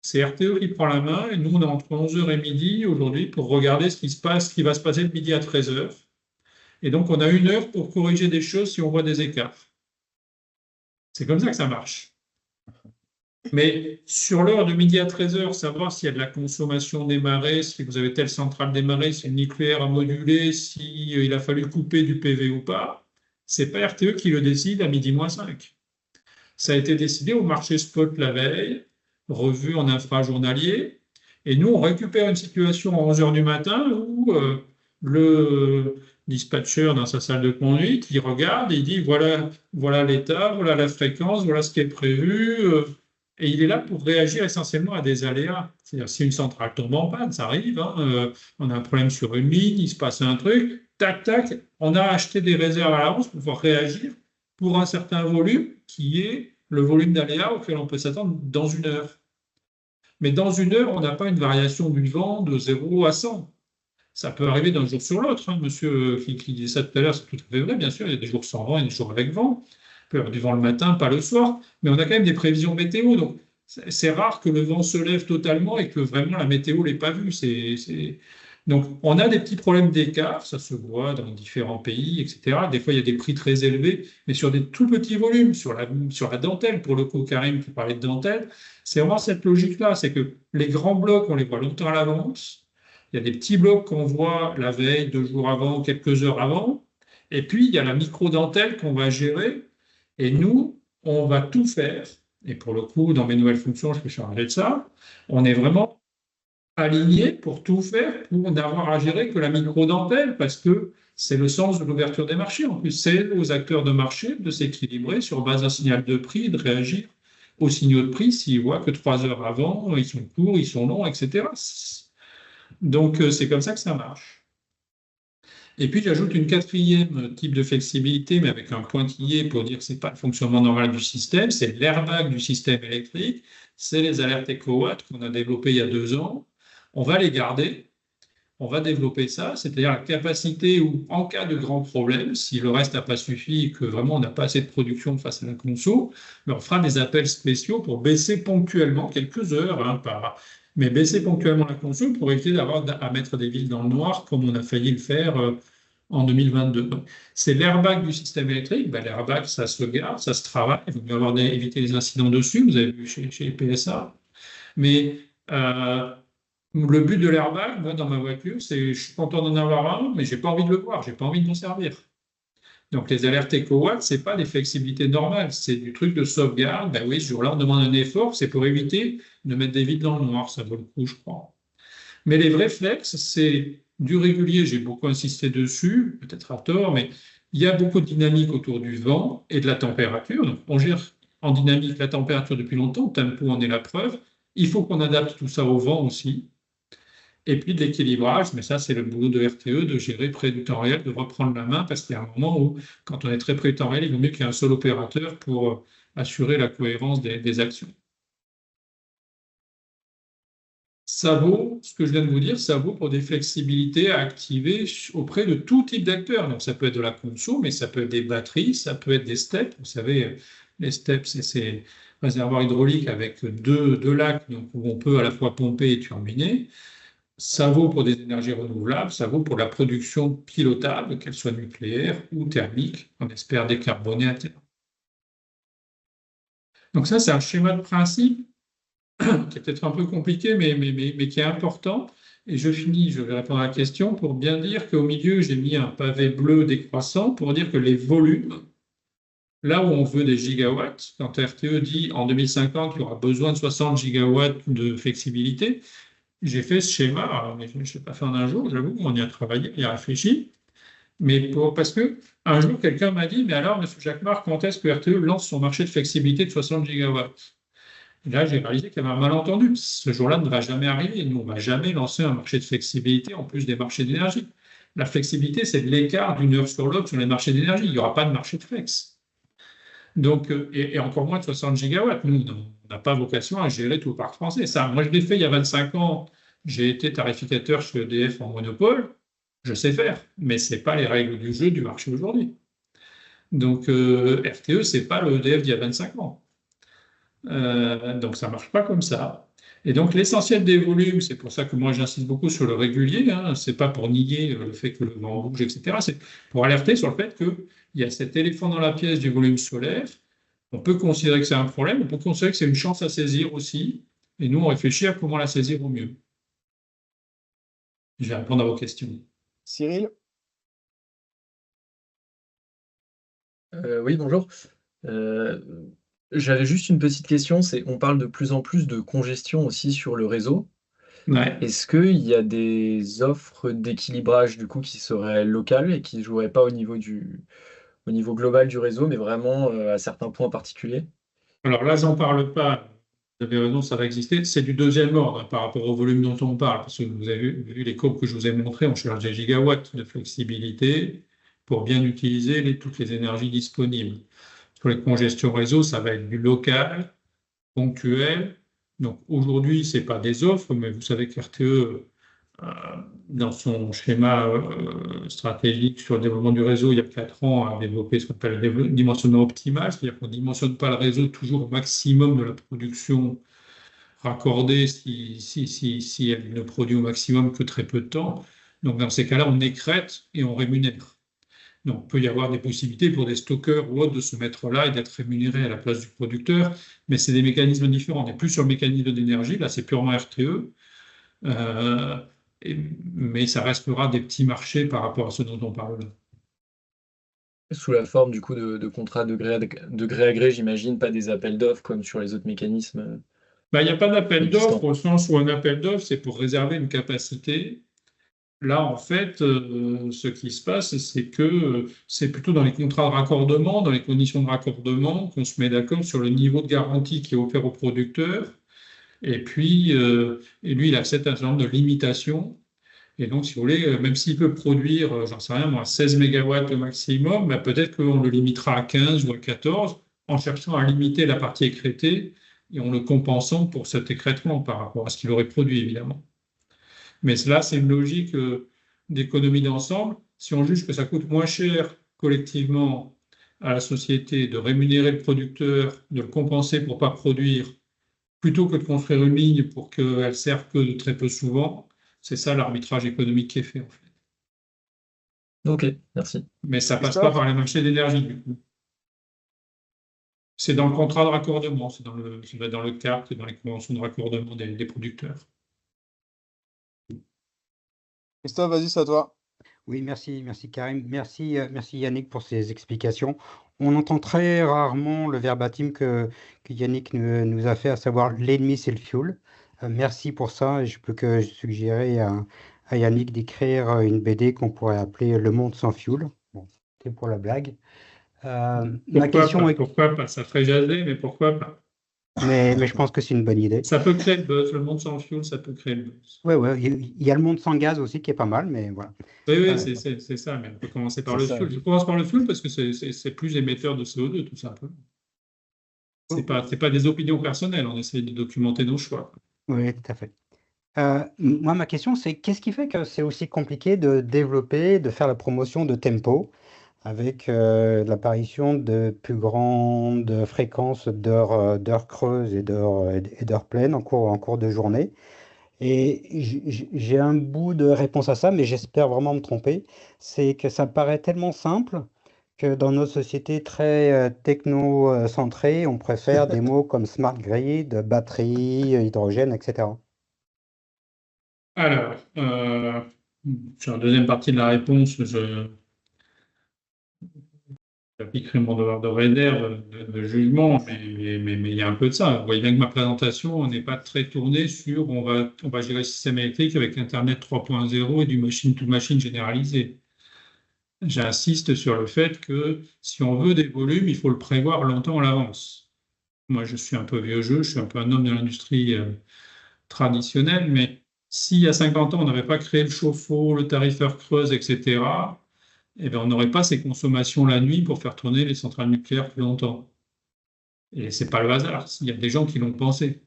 C'est RTE qui prend la main et nous, on est entre 11 heures et midi aujourd'hui pour regarder ce qui va se passer de midi à 13 heures. Et donc, on a 1 heure pour corriger des choses si on voit des écarts. C'est comme ça que ça marche. Mais sur l'heure de midi à 13 heures, savoir s'il y a de la consommation démarrée, si vous avez telle centrale démarrée, si le nucléaire a modulé, s'il a fallu couper du PV ou pas, c'est pas RTE qui le décide à midi moins 5. Ça a été décidé au marché spot la veille, revu en infrajournalier. Et nous, on récupère une situation à 11 heures du matin où le dispatcher dans sa salle de conduite, il regarde et il dit voilà l'état, voilà la fréquence, voilà ce qui est prévu. Et il est là pour réagir essentiellement à des aléas. C'est-à-dire si une centrale tombe en panne, ça arrive, on a un problème sur une ligne, il se passe un truc, tac, tac, on a acheté des réserves à l'avance pour pouvoir réagir pour un certain volume qui est le volume d'aléas auquel on peut s'attendre dans 1 heure. Mais dans 1 heure, on n'a pas une variation du vent de 0 à 100. Ça peut arriver d'un jour sur l'autre. Monsieur qui disait ça tout à l'heure, c'est tout à fait vrai, bien sûr. Il y a des jours sans vent et des jours avec vent. Il peut y avoir du vent le matin, pas le soir. Mais on a quand même des prévisions météo. Donc, c'est rare que le vent se lève totalement et que vraiment la météo ne l'ait pas vu. Donc, on a des petits problèmes d'écart. Ça se voit dans différents pays, etc. Des fois, il y a des prix très élevés, mais sur des tout petits volumes, sur la dentelle. Pour le coup, Karim qui parlait de dentelle, c'est vraiment cette logique-là. C'est que les grands blocs, on les voit longtemps à l'avance. Il y a des petits blocs qu'on voit la veille, 2 jours avant, quelques heures avant. Et puis, il y a la micro-dentelle qu'on va gérer. Et nous, on va tout faire. Et pour le coup, dans mes nouvelles fonctions, je peux charger de ça. On est vraiment aligné pour tout faire, pour n'avoir à gérer que la micro-dentelle, parce que c'est le sens de l'ouverture des marchés. En plus, c'est aux acteurs de marché de s'équilibrer sur base d'un signal de prix, de réagir aux signaux de prix s'ils voient que 3 heures avant, ils sont courts, ils sont longs, etc. Donc, c'est comme ça que ça marche. Et puis, j'ajoute une 4e type de flexibilité, mais avec un pointillé pour dire que ce n'est pas le fonctionnement normal du système, c'est l'airbag du système électrique, c'est les alertes EcoWatt qu'on a développées il y a 2 ans. On va les garder, on va développer ça, c'est-à-dire la capacité où, en cas de grands problèmes, si le reste n'a pas suffi et que vraiment on n'a pas assez de production face à la conso, on fera des appels spéciaux pour baisser ponctuellement, quelques heures mais baisser ponctuellement la conso pour éviter d'avoir à mettre des villes dans le noir comme on a failli le faire en 2022. Donc, c'est l'airbag du système électrique. L'airbag, ça se garde, ça se travaille. Il vaut mieux éviter les incidents dessus, vous avez vu chez les PSA. Mais le but de l'airbag, moi, dans ma voiture, c'est je suis content d'en avoir un, mais je n'ai pas envie de le voir, je n'ai pas envie de m'en servir. Donc, les alertes EcoWatt, ce n'est pas des flexibilités normales, c'est du truc de sauvegarde. Ben oui, ce jour-là, on demande un effort, c'est pour éviter de mettre des vides dans le noir, ça vaut le coup, je crois. Mais les vrais flex, c'est du régulier, j'ai beaucoup insisté dessus, peut-être à tort, mais il y a beaucoup de dynamique autour du vent et de la température. Donc, on gère en dynamique la température depuis longtemps, Tempo en est la preuve. Il faut qu'on adapte tout ça au vent aussi. Et puis de l'équilibrage, mais ça c'est le boulot de RTE, de gérer près du temps réel, de reprendre la main, parce qu'il y a un moment où, quand on est très près du temps réel, il vaut mieux qu'il y ait un seul opérateur pour assurer la cohérence des actions. Ça vaut, ce que je viens de vous dire, ça vaut pour des flexibilités à activer auprès de tout type d'acteurs. Donc ça peut être de la conso, mais ça peut être des batteries, ça peut être des steps. Vous savez, les steps, c'est ces réservoirs hydrauliques avec deux lacs, donc où on peut à la fois pomper et turbiner. Ça vaut pour des énergies renouvelables, ça vaut pour la production pilotable, qu'elle soit nucléaire ou thermique, on espère décarboner à terme. Donc ça, c'est un schéma de principe qui est peut-être un peu compliqué, mais qui est important. Et je finis, je vais répondre à la question pour bien dire qu'au milieu, j'ai mis un pavé bleu décroissant pour dire que les volumes, là où on veut des gigawatts, quand RTE dit en 2050 qu'il y aura besoin de 60 gigawatts de flexibilité, j'ai fait ce schéma, alors, je ne l'ai pas fait en un jour, j'avoue, on y a travaillé, on y a réfléchi, mais parce que un jour, quelqu'un m'a dit, mais alors, M. Jacquemart, quand est-ce que RTE lance son marché de flexibilité de 60 gigawatts? Et là, j'ai réalisé qu'il y avait un malentendu. Ce jour-là ne va jamais arriver. Nous, on ne va jamais lancer un marché de flexibilité en plus des marchés d'énergie. La flexibilité, c'est de l'écart d'une heure sur l'autre sur les marchés d'énergie. Il n'y aura pas de marché de flex. Donc, et encore moins de 60 gigawatts. Nous, on n'a pas vocation à gérer tout le parc français. Ça, moi, je l'ai fait il y a 25 ans. J'ai été tarificateur chez EDF en monopole. Je sais faire, mais ce n'est pas les règles du jeu du marché aujourd'hui. Donc, RTE, ce n'est pas le EDF d'il y a 25 ans. Donc ça ne marche pas comme ça. Et donc l'essentiel des volumes, c'est pour ça que moi j'insiste beaucoup sur le régulier, hein, ce n'est pas pour nier le fait que le vent bouge, etc. C'est pour alerter sur le fait qu'il y a cet éléphant dans la pièce du volume solaire. On peut considérer que c'est un problème, on peut considérer que c'est une chance à saisir aussi. Et nous, on réfléchit à comment la saisir au mieux. Je vais répondre à vos questions. Cyril? Oui, bonjour. J'avais juste une petite question, on parle de plus en plus de congestion aussi sur le réseau. Ouais. Est-ce qu'il y a des offres d'équilibrage du coup qui seraient locales et qui ne joueraient pas au niveau global du réseau, mais vraiment à certains points particuliers? Alors là, j'en parle pas. Vous avez raison, ça va exister. C'est du deuxième ordre hein, par rapport au volume dont on parle, parce que vous avez vu les courbes que je vous ai montrées, on cherche des gigawatts de flexibilité pour bien utiliser toutes les énergies disponibles. Sur les congestions réseau, ça va être du local, ponctuel. Donc aujourd'hui, ce n'est pas des offres, mais vous savez qu'RTE, dans son schéma stratégique sur le développement du réseau, il y a 4 ans, a développé ce qu'on appelle le dimensionnement optimal, c'est-à-dire qu'on ne dimensionne pas le réseau toujours au maximum de la production raccordée si elle ne produit au maximum que très peu de temps. Donc dans ces cas-là, on écrète et on rémunère. Donc, il peut y avoir des possibilités pour des stockeurs ou autres de se mettre là et d'être rémunérés à la place du producteur, mais c'est des mécanismes différents. On n'est plus sur le mécanisme d'énergie, là c'est purement RTE, mais ça restera des petits marchés par rapport à ce dont on parle là. Sous la forme du coup de contrats de gré à gré, j'imagine, pas des appels d'offres comme sur les autres mécanismes. Il n'y a pas d'appel existants. d'offres au sens où un appel d'offres, c'est pour réserver une capacité. Là, en fait, ce qui se passe, c'est que c'est plutôt dans les contrats de raccordement, dans les conditions de raccordement, qu'on se met d'accord sur le niveau de garantie qui est offert au producteur. Et puis, lui, il accepte un certain nombre de limitations. Et donc, si vous voulez, même s'il peut produire, j'en sais rien, moi, 16 mégawatts au maximum, peut-être qu'on le limitera à 15 ou à 14 en cherchant à limiter la partie écrêtée et en le compensant pour cet écrêtement par rapport à ce qu'il aurait produit, évidemment. Mais là, c'est une logique d'économie d'ensemble. Si on juge que ça coûte moins cher collectivement à la société de rémunérer le producteur, de le compenser pour ne pas produire, plutôt que de construire une ligne pour qu'elle serve que de très peu souvent, c'est ça l'arbitrage économique qui est fait en fait. Ok, merci. Mais ça ne passe pas par les marchés d'énergie du coup. C'est dans le contrat de raccordement, c'est dans le CART et dans les conventions de raccordement des producteurs. Christophe, vas-y, c'est à toi. Oui, merci Karim. Merci Yannick pour ces explications. On entend très rarement le verbatim que Yannick nous a fait, à savoir l'ennemi, c'est le fuel. Merci pour ça. Et je peux que suggérer à Yannick d'écrire une BD qu'on pourrait appeler Le monde sans fuel. Bon, c'est pour la blague. Ma question est, Pourquoi pas? Ça ferait jaser, mais pourquoi pas? mais je pense que c'est une bonne idée. Ça peut créer le buzz. Le monde sans fuel, ça peut créer le buzz. Ouais, il y a le monde sans gaz aussi qui est pas mal, mais voilà. Oui, c'est ça, mais on peut commencer par C'est le ça. fuel. Je commence par le fuel parce que c'est plus émetteur de CO2, tout simplement. C'est pas des opinions personnelles, on essaie de documenter nos choix. Oui, tout à fait. Moi, ma question, c'est qu'est-ce qui fait que c'est aussi compliqué de développer, de faire la promotion de Tempo avec l'apparition de plus grandes fréquences d'heures creuses et d'heures pleines en cours de journée? Et j'ai un bout de réponse à ça, mais j'espère vraiment me tromper. C'est que ça paraît tellement simple que dans nos sociétés très techno-centrées, on préfère des mots comme smart grid, batterie, hydrogène, etc. Alors, sur la deuxième partie de la réponse, j'appliquerai mon devoir de réserve, de jugement, mais il y a un peu de ça. Vous voyez bien que ma présentation n'est pas très tournée sur on va gérer le système électrique avec Internet 3.0 et du machine-to-machine généralisé. J'insiste sur le fait que si on veut des volumes, il faut le prévoir longtemps à l'avance. Moi, je suis un peu vieux jeu, je suis un peu un homme de l'industrie traditionnelle, mais s'il y a 50 ans, on n'avait pas créé le chauffe-eau, le tarifeur creuse, etc., eh bien, on n'aurait pas ces consommations la nuit pour faire tourner les centrales nucléaires plus longtemps. Et ce n'est pas le hasard, il y a des gens qui l'ont pensé.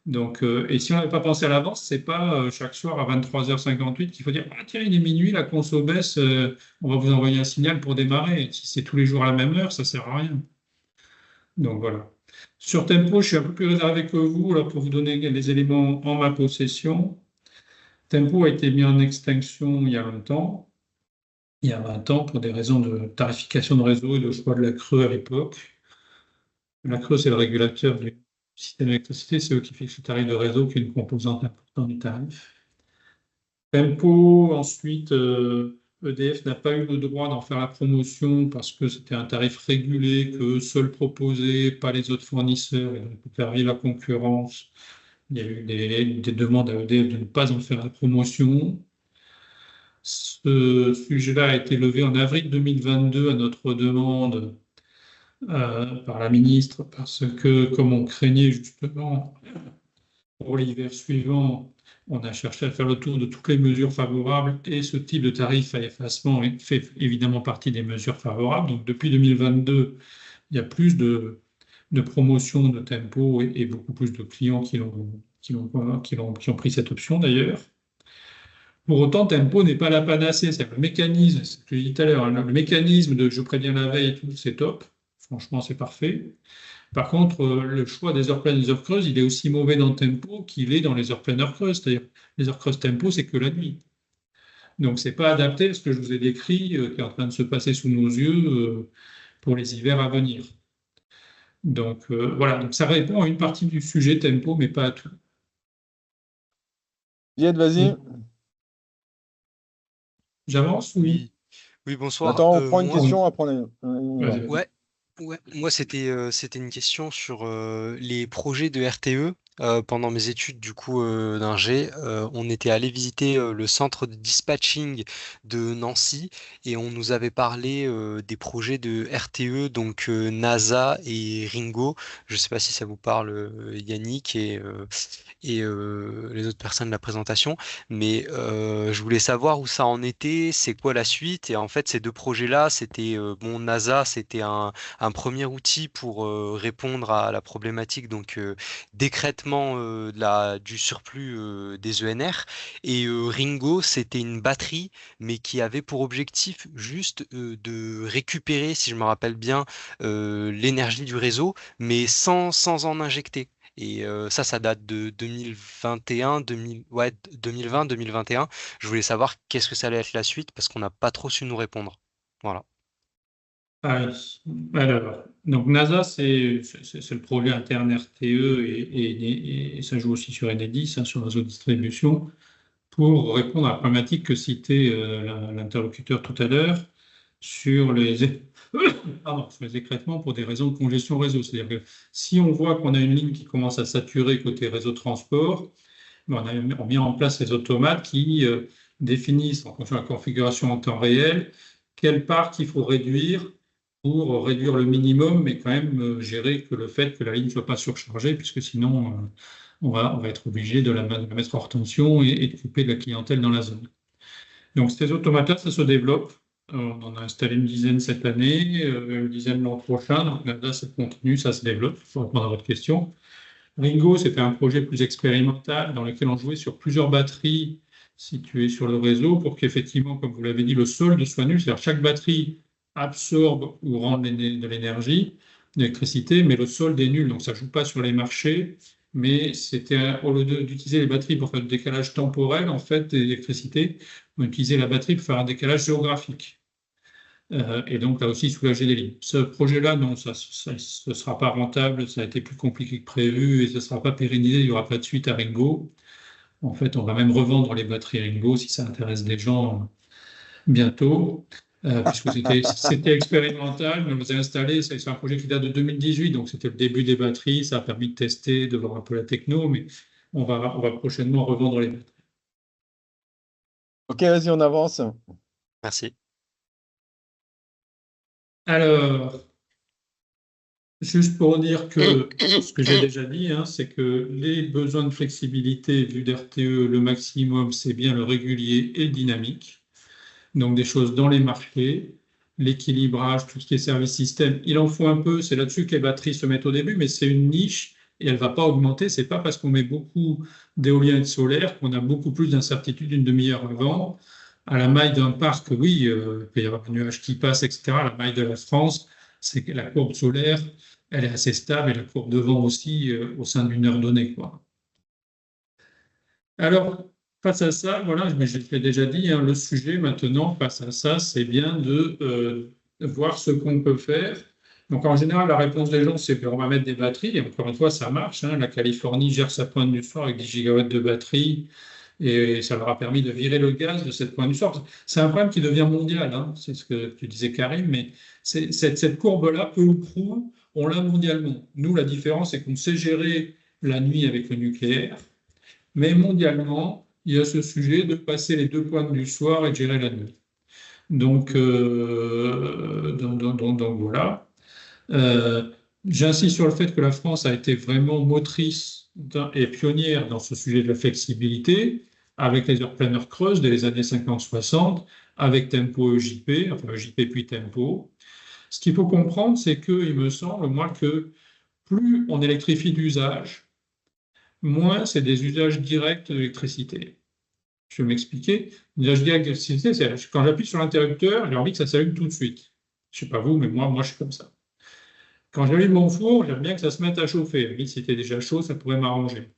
Donc, et si on n'avait pas pensé à l'avance, c'est pas chaque soir à 23h58 qu'il faut dire ah tiens, il est minuit, la conso baisse, on va vous envoyer un signal pour démarrer. Si c'est tous les jours à la même heure, ça ne sert à rien. Donc voilà. Sur Tempo, je suis un peu plus réservé que vous là, pour vous donner les éléments en ma possession. Tempo a été mis en extinction il y a longtemps, il y a 20 ans, pour des raisons de tarification de réseau et de choix de la CRE à l'époque. La CRE, c'est le régulateur du système d'électricité, c'est eux qui fixent le tarif de réseau, qui est une composante importante du tarif. Tempo, ensuite, EDF n'a pas eu le droit d'en faire la promotion parce que c'était un tarif régulé que seuls proposaient, pas les autres fournisseurs, et donc pour faire vivre la concurrence, il y a eu des demandes à EDF de ne pas en faire la promotion. Ce sujet-là a été levé en avril 2022 à notre demande par la ministre, parce que, comme on craignait justement pour l'hiver suivant, on a cherché à faire le tour de toutes les mesures favorables et ce type de tarif à effacement fait évidemment partie des mesures favorables. Donc depuis 2022, il y a plus de promotion de Tempo et beaucoup plus de clients qui ont pris cette option d'ailleurs. Pour autant, Tempo n'est pas la panacée. C'est le mécanisme, c'est ce que je disais tout à l'heure, le mécanisme de je préviens la veille et tout, c'est top. Franchement, c'est parfait. Par contre, le choix des heures pleines et des heures creuses, il est aussi mauvais dans Tempo qu'il est dans les heures pleines heures creuses. C'est-à-dire, les heures creuses Tempo, c'est que la nuit. Donc, ce n'est pas adapté à ce que je vous ai décrit, qui est en train de se passer sous nos yeux pour les hivers à venir. Donc, voilà. Donc, ça répond à une partie du sujet Tempo, mais pas à tout. Ziad, vas-y. J'avance, oui. Oui, bonsoir. Attends, on prend une moi, question, après on y va. ouais, moi c'était une question sur les projets de RTE. Pendant mes études du coup d'ingé, on était allé visiter le centre de dispatching de Nancy et on nous avait parlé des projets de RTE, donc NASA et Ringo. Je ne sais pas si ça vous parle, Yannick et les autres personnes de la présentation, mais je voulais savoir où ça en était, c'est quoi la suite. Et en fait, ces deux projets-là, c'était bon, NASA, c'était un premier outil pour répondre à la problématique donc d'écrètement du surplus des ENR, et Ringo, c'était une batterie, mais qui avait pour objectif juste de récupérer, si je me rappelle bien, l'énergie du réseau, mais sans en injecter. Et ça date de 2020-2021. Je voulais savoir qu'est-ce que ça allait être la suite, parce qu'on n'a pas trop su nous répondre. Voilà. Ah oui. Alors, donc NASA, c'est le projet interne RTE et ça joue aussi sur Enedis, sur le réseau de distribution. pour répondre à la problématique que citait l'interlocuteur tout à l'heure sur les écrêtements pour des raisons de congestion réseau. C'est-à-dire que si on voit qu'on a une ligne qui commence à saturer côté réseau de transport, on a mis en place les automates qui définissent en fonction de la configuration en temps réel quelle part qu'il faut réduire pour réduire le minimum, mais quand même gérer que le fait que la ligne ne soit pas surchargée, puisque sinon on va être obligé de la mettre hors tension et de couper de la clientèle dans la zone. Donc ces automates-là, ça se développe. On en a installé une dizaine cette année, une dizaine l'an prochain. Donc là, ça continue, ça se développe. Il faut répondre à votre question. Ringo, c'était un projet plus expérimental dans lequel on jouait sur plusieurs batteries situées sur le réseau pour qu'effectivement, comme vous l'avez dit, le solde soit nul. C'est-à-dire chaque batterie absorbe ou rend de l'énergie, de l'électricité, mais le solde est nul. Donc ça ne joue pas sur les marchés, mais c'était au lieu d'utiliser les batteries pour faire du décalage temporel, en fait, d'électricité, on utilisait la batterie pour faire un décalage géographique. Et donc là aussi soulager les lignes. Ce projet-là, non, ce ne sera pas rentable, ça a été plus compliqué que prévu et ce ne sera pas pérennisé, il n'y aura pas de suite à Ringo. En fait, on va même revendre les batteries Ringo si ça intéresse des gens bientôt, puisque c'était expérimental, mais on les a installés, c'est un projet qui date de 2018, donc c'était le début des batteries, ça a permis de tester, de voir un peu la techno, mais on va prochainement revendre les batteries. Ok, vas-y, on avance. Merci. Alors, juste pour dire que ce que j'ai déjà dit, c'est que les besoins de flexibilité vu d'RTE, le maximum, c'est bien le régulier et le dynamique. Donc des choses dans les marchés, l'équilibrage, tout ce qui est service système, il en faut un peu, c'est là-dessus que les batteries se mettent au début, mais c'est une niche et elle ne va pas augmenter. Ce n'est pas parce qu'on met beaucoup d'éolien et de solaire qu'on a beaucoup plus d'incertitude une demi-heure avant. À la maille d'un parc, oui, il peut y avoir un nuage qui passe, etc. À la maille de la France, c'est que la courbe solaire, elle est assez stable et la courbe de vent aussi au sein d'une heure donnée, quoi. Alors, face à ça, voilà, je l'ai déjà dit, le sujet maintenant, face à ça, c'est bien de voir ce qu'on peut faire. Donc, en général, la réponse des gens, c'est qu'on va mettre des batteries. Et encore une fois, ça marche. La Californie gère sa pointe du soir avec 10 gigawatts de batteries. Et ça leur a permis de virer le gaz de cette pointe du soir. C'est un problème qui devient mondial. C'est ce que tu disais, Karim. Mais cette courbe-là, peu ou prou, on l'a mondialement. Nous, la différence, c'est qu'on sait gérer la nuit avec le nucléaire. Mais mondialement, il y a ce sujet de passer les deux pointes du soir et de gérer la nuit. Donc voilà. J'insiste sur le fait que la France a été vraiment motrice et pionnière dans ce sujet de la flexibilité, avec les heures pleines heures creuses dès les années 50-60, avec Tempo EJP, enfin EJP puis Tempo. Ce qu'il faut comprendre, c'est qu'il me semble, moi, que plus on électrifie d'usage, moins c'est des usages directs de l'électricité. Je vais m'expliquer. L'usage direct de l'électricité, c'est quand j'appuie sur l'interrupteur, j'ai envie que ça s'allume tout de suite. Je ne sais pas vous, mais moi, je suis comme ça. Quand j'allume mon four, j'aime bien que ça se mette à chauffer. Si c'était déjà chaud, ça pourrait m'arranger.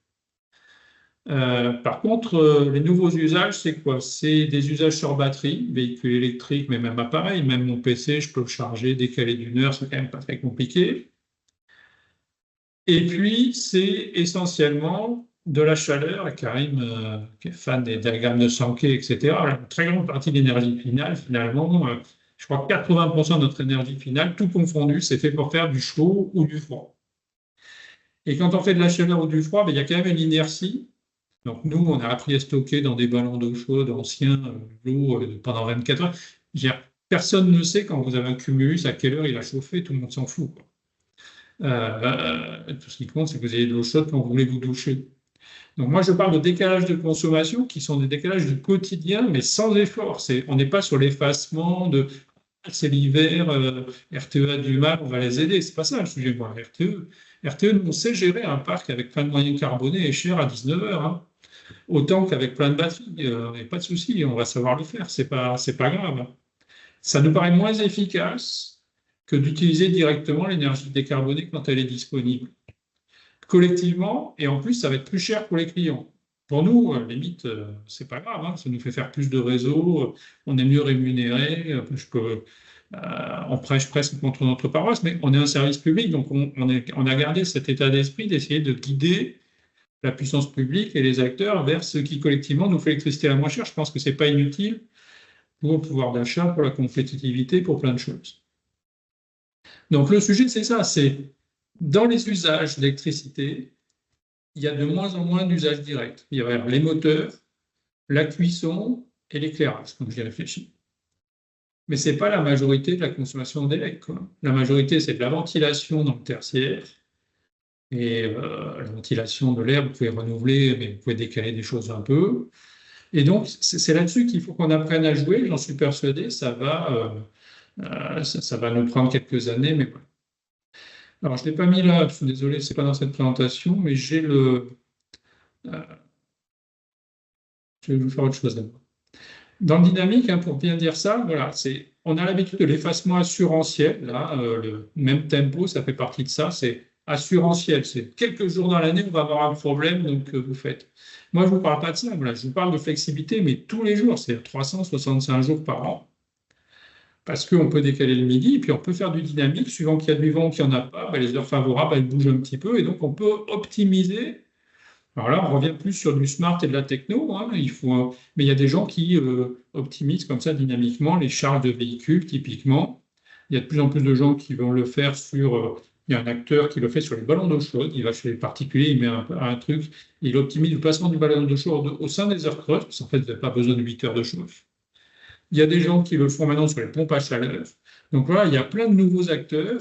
Par contre, les nouveaux usages, c'est quoi? C'est des usages sur batterie, véhicules électriques, mais même appareil. Même mon PC, je peux le charger, décaler d'une heure, c'est quand même pas très compliqué. Et puis, c'est essentiellement de la chaleur, et Karim, qui est fan des diagrammes de Sankey, etc., la très grande partie de l'énergie finale, finalement, je crois que 80% de notre énergie finale, tout confondu, c'est fait pour faire du chaud ou du froid. Et quand on fait de la chaleur ou du froid, il y a quand même une inertie. Donc nous, on a appris à stocker dans des ballons d'eau chaude anciens l'eau pendant 24 heures. Personne ne sait quand vous avez un cumulus à quelle heure il a chauffé, tout le monde s'en fout. Tout ce qui compte, c'est que vous ayez de l'eau chaude quand vous voulez vous doucher. Donc moi, je parle de décalages de consommation qui sont des décalages du quotidien, mais sans effort. On n'est pas sur l'effacement de « c'est l'hiver, RTE a du mal, on va les aider ». C'est pas ça le sujet, moi. RTE, nous, on sait gérer un parc avec plein de moyens carbonés et cher à 19 heures. Autant qu'avec plein de batteries. Il n'y a pas de souci, on va savoir le faire, c'est pas grave. Ça nous paraît moins efficace que d'utiliser directement l'énergie décarbonée quand elle est disponible. Collectivement, et en plus, ça va être plus cher pour les clients. Pour nous, limite, c'est pas grave, ça nous fait faire plus de réseaux, on est mieux rémunéré, on prêche presque contre notre paroisse, mais on est un service public, donc on a gardé cet état d'esprit d'essayer de guider la puissance publique et les acteurs vers ce qui collectivement nous fait l'électricité la moins chère. Je pense que ce n'est pas inutile pour le pouvoir d'achat, pour la compétitivité, pour plein de choses. Donc le sujet, c'est ça, c'est dans les usages d'électricité, il y a de moins en moins d'usages directs. Il y a les moteurs, la cuisson et l'éclairage, quand j'y réfléchis. Mais ce n'est pas la majorité de la consommation d'élect. La majorité, c'est de la ventilation dans le tertiaire. Et la ventilation de l'air, vous pouvez renouveler, mais vous pouvez décaler des choses un peu. Et donc, c'est là-dessus qu'il faut qu'on apprenne à jouer. J'en suis persuadé, ça va nous prendre quelques années, mais voilà. Alors, je ne l'ai pas mis là, je suis désolé, ce n'est pas dans cette présentation, mais j'ai je vais vous faire autre chose d'abord. Dans le dynamique, pour bien dire ça, voilà, on a l'habitude de l'effacement assurantiel. Là, le même tempo, ça fait partie de ça. C'est assurantiel. C'est quelques jours dans l'année, on va avoir un problème, donc vous faites. Moi, je ne vous parle pas de ça. Voilà, je vous parle de flexibilité, mais tous les jours, c'est 365 jours par an. Parce qu'on peut décaler le midi, et puis on peut faire du dynamique. Suivant qu'il y a du vent, qu'il n'y en a pas, les heures favorables, elles bougent un petit peu, et donc on peut optimiser. Alors là, on revient plus sur du smart et de la techno, mais il y a des gens qui optimisent comme ça dynamiquement les charges de véhicules, typiquement. Il y a de plus en plus de gens qui vont le faire sur... il y a un acteur qui le fait sur les ballons d'eau chaude. Il va chez les particuliers, il met un truc, il optimise le placement du ballon d'eau chaude au sein des heures creuses, parce qu'en fait, vous n'avez pas besoin de 8 heures de chauffe. Il y a des gens qui le font maintenant sur les pompes à chaleur. Donc voilà, il y a plein de nouveaux acteurs,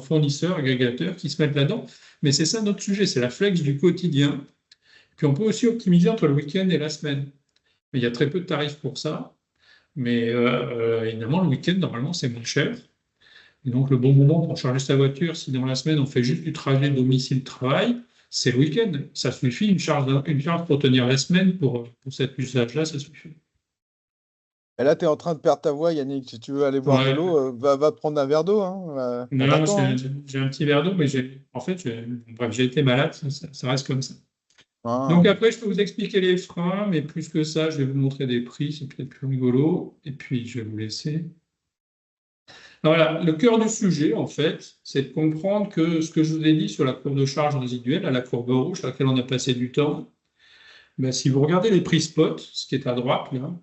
fournisseurs, agrégateurs qui se mettent là-dedans. Mais c'est ça notre sujet, c'est la flex du quotidien. Puis on peut aussi optimiser entre le week-end et la semaine. Mais il y a très peu de tarifs pour ça. Mais évidemment, le week-end, normalement, c'est moins cher. Et donc, le bon moment pour charger sa voiture, si dans la semaine, on fait juste du trajet domicile-travail, c'est le week-end. Ça suffit, une charge pour tenir la semaine pour cet usage-là, ça suffit. Et là, tu es en train de perdre ta voix, Yannick. Si tu veux aller boire de l'eau, va prendre un verre d'eau. Hein. Non, j'ai un petit verre d'eau, mais j'ai été malade, ça reste comme ça. Ah. Donc après, je peux vous expliquer les freins, mais plus que ça, je vais vous montrer des prix, c'est peut-être plus rigolo, et puis je vais vous laisser. Alors voilà, le cœur du sujet, en fait, c'est de comprendre que ce que je vous ai dit sur la courbe de charge résiduelle, à la courbe rouge, à laquelle on a passé du temps, si vous regardez les prix spot, ce qui est à droite, là,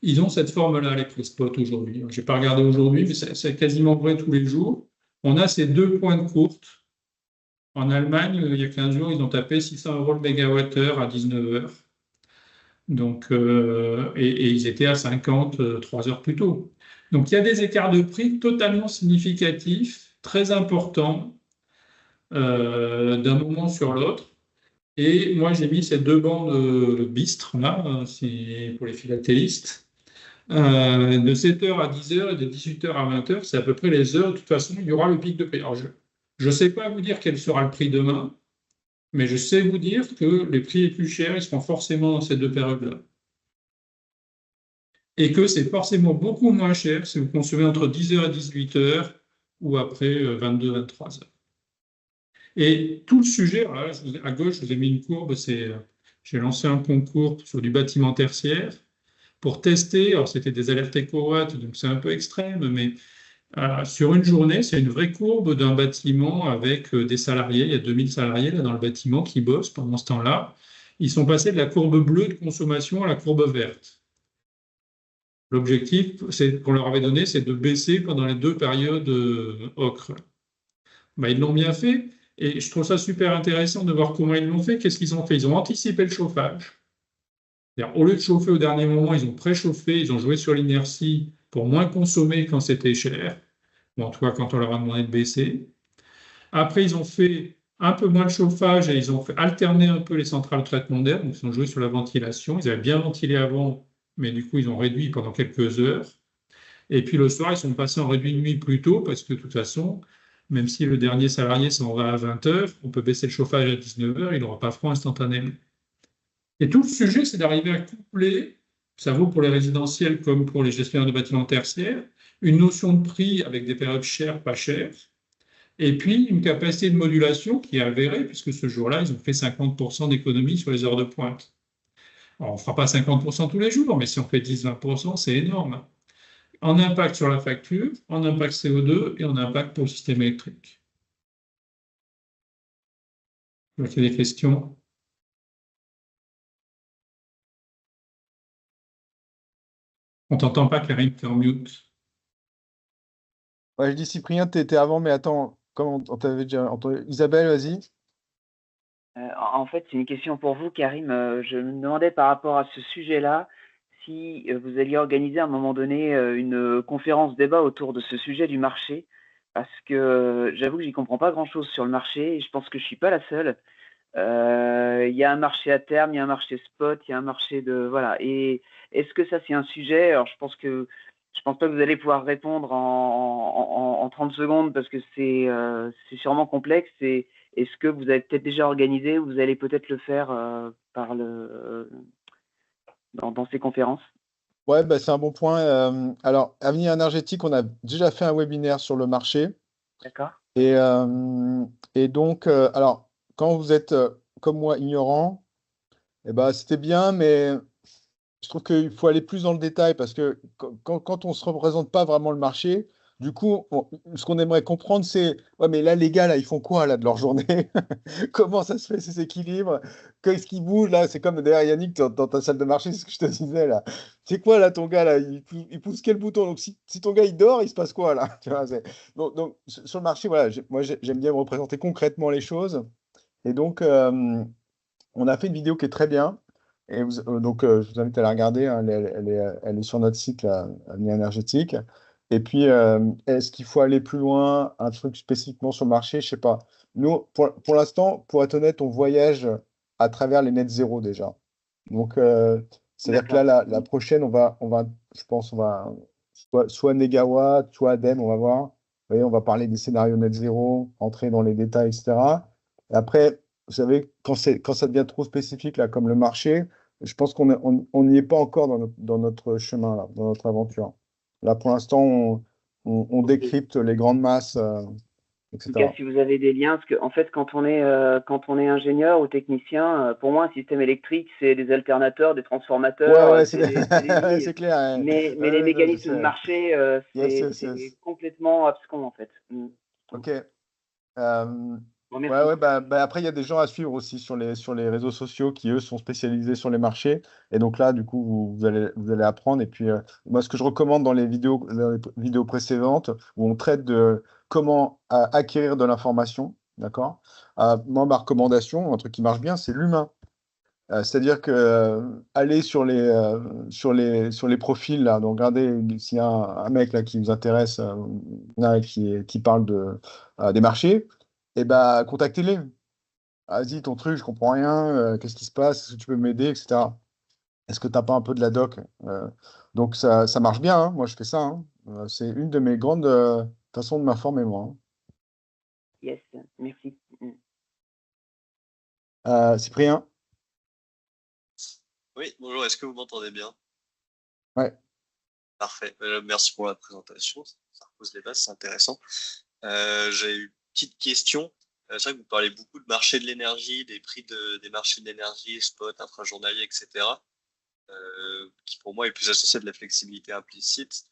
ils ont cette forme-là, les prix spot aujourd'hui. Je n'ai pas regardé aujourd'hui, mais c'est quasiment vrai tous les jours. On a ces deux pointes courtes. En Allemagne, il y a 15 jours, ils ont tapé 600 € le mégawattheure à 19 h. Donc, et ils étaient à 50 3 heures plus tôt. Donc, il y a des écarts de prix totalement significatifs, très importants, d'un moment sur l'autre. Et moi, j'ai mis ces deux bandes bistres, là, c'est pour les philatélistes. De 7h à 10h et de 18h à 20h, c'est à peu près les heures. De toute façon, il y aura le pic de prix. Alors, je ne sais pas vous dire quel sera le prix demain, mais je sais vous dire que les prix les plus chers, ils seront forcément dans ces deux périodes-là. Et que c'est forcément beaucoup moins cher si vous consommez entre 10h et 18h ou après 22-23h. Et tout le sujet, là, à gauche, je vous ai mis une courbe, j'ai lancé un concours sur du bâtiment tertiaire pour tester, alors c'était des alertes éco-watts, donc c'est un peu extrême, mais sur une journée, c'est une vraie courbe d'un bâtiment avec des salariés. Il y a 2000 salariés là, dans le bâtiment qui bossent pendant ce temps-là. Ils sont passés de la courbe bleue de consommation à la courbe verte. L'objectif qu'on leur avait donné, c'est de baisser pendant les deux périodes ocre. Ils l'ont bien fait, et je trouve ça super intéressant de voir comment ils l'ont fait. Qu'est-ce qu'ils ont fait? Ils ont anticipé le chauffage. Au lieu de chauffer au dernier moment, ils ont préchauffé, ils ont joué sur l'inertie pour moins consommer quand c'était cher, ou en tout cas quand on leur a demandé de baisser. Après, ils ont fait un peu moins de chauffage et ils ont fait alterner un peu les centrales de traitement d'air, donc ils ont joué sur la ventilation. Ils avaient bien ventilé avant, mais du coup, ils ont réduit pendant quelques heures. Et puis le soir, ils sont passés en réduit de nuit plus tôt, parce que de toute façon, même si le dernier salarié s'en va à 20h, on peut baisser le chauffage à 19h, il n'aura pas froid instantanément. Et tout le sujet, c'est d'arriver à coupler, ça vaut pour les résidentiels comme pour les gestionnaires de bâtiments tertiaires, une notion de prix avec des périodes chères, pas chères, et puis une capacité de modulation qui est avérée, puisque ce jour-là, ils ont fait 50% d'économie sur les heures de pointe. Alors, on ne fera pas 50% tous les jours, mais si on fait 10-20%, c'est énorme. En impact sur la facture, en impact CO2 et en impact pour le système électrique. C'est des questions. On t'entend pas, Karim, tu es en mute. Ouais, je dis Cyprien, t'étais avant, mais attends, comme on t'avait déjà entendu. Isabelle, vas-y. En fait, c'est une question pour vous, Karim. Je me demandais par rapport à ce sujet-là, si vous alliez organiser à un moment donné une conférence débat autour de ce sujet du marché, parce que j'avoue que j'y comprends pas grand-chose sur le marché et je pense que je suis pas la seule. Il y a un marché à terme, il y a un marché spot, il y a un marché de voilà. Et est-ce que ça c'est un sujet? Alors je pense pas que vous allez pouvoir répondre en 30 secondes parce que c'est sûrement complexe. Et est-ce que vous avez peut-être déjà organisé ou vous allez peut-être le faire dans ces conférences? Ouais, bah, c'est un bon point. Alors, Avenir énergétique, on a déjà fait un webinaire sur le marché. D'accord? Et donc, alors, quand vous êtes comme moi ignorant, eh ben, c'était bien, mais je trouve qu'il faut aller plus dans le détail parce que quand on ne se représente pas vraiment le marché, du coup, ce qu'on aimerait comprendre, c'est ouais, mais là, les gars, là, ils font quoi là de leur journée? Comment ça se fait ces équilibres? Qu'est-ce qui bouge là? C'est comme d'ailleurs Yannick dans ta salle de marché, c'est ce que je te disais là. C'est quoi là ton gars là? Il pousse quel bouton? Donc si ton gars il dort, il se passe quoi là? Tu vois, donc, sur le marché, voilà, moi j'aime bien me représenter concrètement les choses. Et donc, on a fait une vidéo qui est très bien. Et donc, je vous invite à la regarder, hein, elle est sur notre site, là, Avenir énergétique. Et puis, est-ce qu'il faut aller plus loin, un truc spécifiquement sur le marché? Je sais pas. Nous, pour l'instant, pour être honnête, on voyage à travers les net zéro déjà. Donc, c'est-à-dire que là, la prochaine, je pense, soit Négawatt, soit ADEME, on va voir. Vous voyez, on va parler des scénarios net zéro, entrer dans les détails, etc. Et après, vous savez, quand ça devient trop spécifique, là, comme le marché, je pense qu'on n'y est pas encore dans notre chemin, là, dans notre aventure. Là, pour l'instant, on décrypte les grandes masses, En tout cas, etc. si vous avez des liens, parce que en fait, quand on est ingénieur ou technicien, pour moi, un système électrique, c'est des alternateurs, des transformateurs, Ouais, c'est des lignes. c'est clair. Hein. Mais Ouais, les non, je mécanismes de sais. marché, Yes, yes, c'est yes. complètement abscon en fait. OK. Bon, Ouais, merci. après, il y a des gens à suivre aussi sur les réseaux sociaux qui, eux, sont spécialisés sur les marchés. Et donc là, du coup, vous allez apprendre. Et puis, moi, ce que je recommande dans les vidéos précédentes, où on traite de comment acquérir de l'information, d'accord? Moi, ma recommandation, un truc qui marche bien, c'est l'humain. C'est-à-dire que aller sur les profils, là, donc regardez s'il y a un mec là, qui vous intéresse, qui parle des marchés, et ben contactez-les. Vas-y, ton truc, je comprends rien, qu'est-ce qui se passe, est-ce que tu peux m'aider, etc. Est-ce que tu n'as pas un peu de la doc? Donc ça marche bien, hein. Moi je fais ça, hein. C'est une de mes grandes façons de m'informer, moi, hein. Yes, merci. Cyprien? Oui, bonjour, est-ce que vous m'entendez bien? Ouais. Parfait, merci pour la présentation, ça repose les bases, c'est intéressant. J'ai une petite question. C'est vrai que vous parlez beaucoup de marché de l'énergie, des prix des marchés de l'énergie, spot, infrajournalier, etc. Qui pour moi est plus associé de la flexibilité implicite.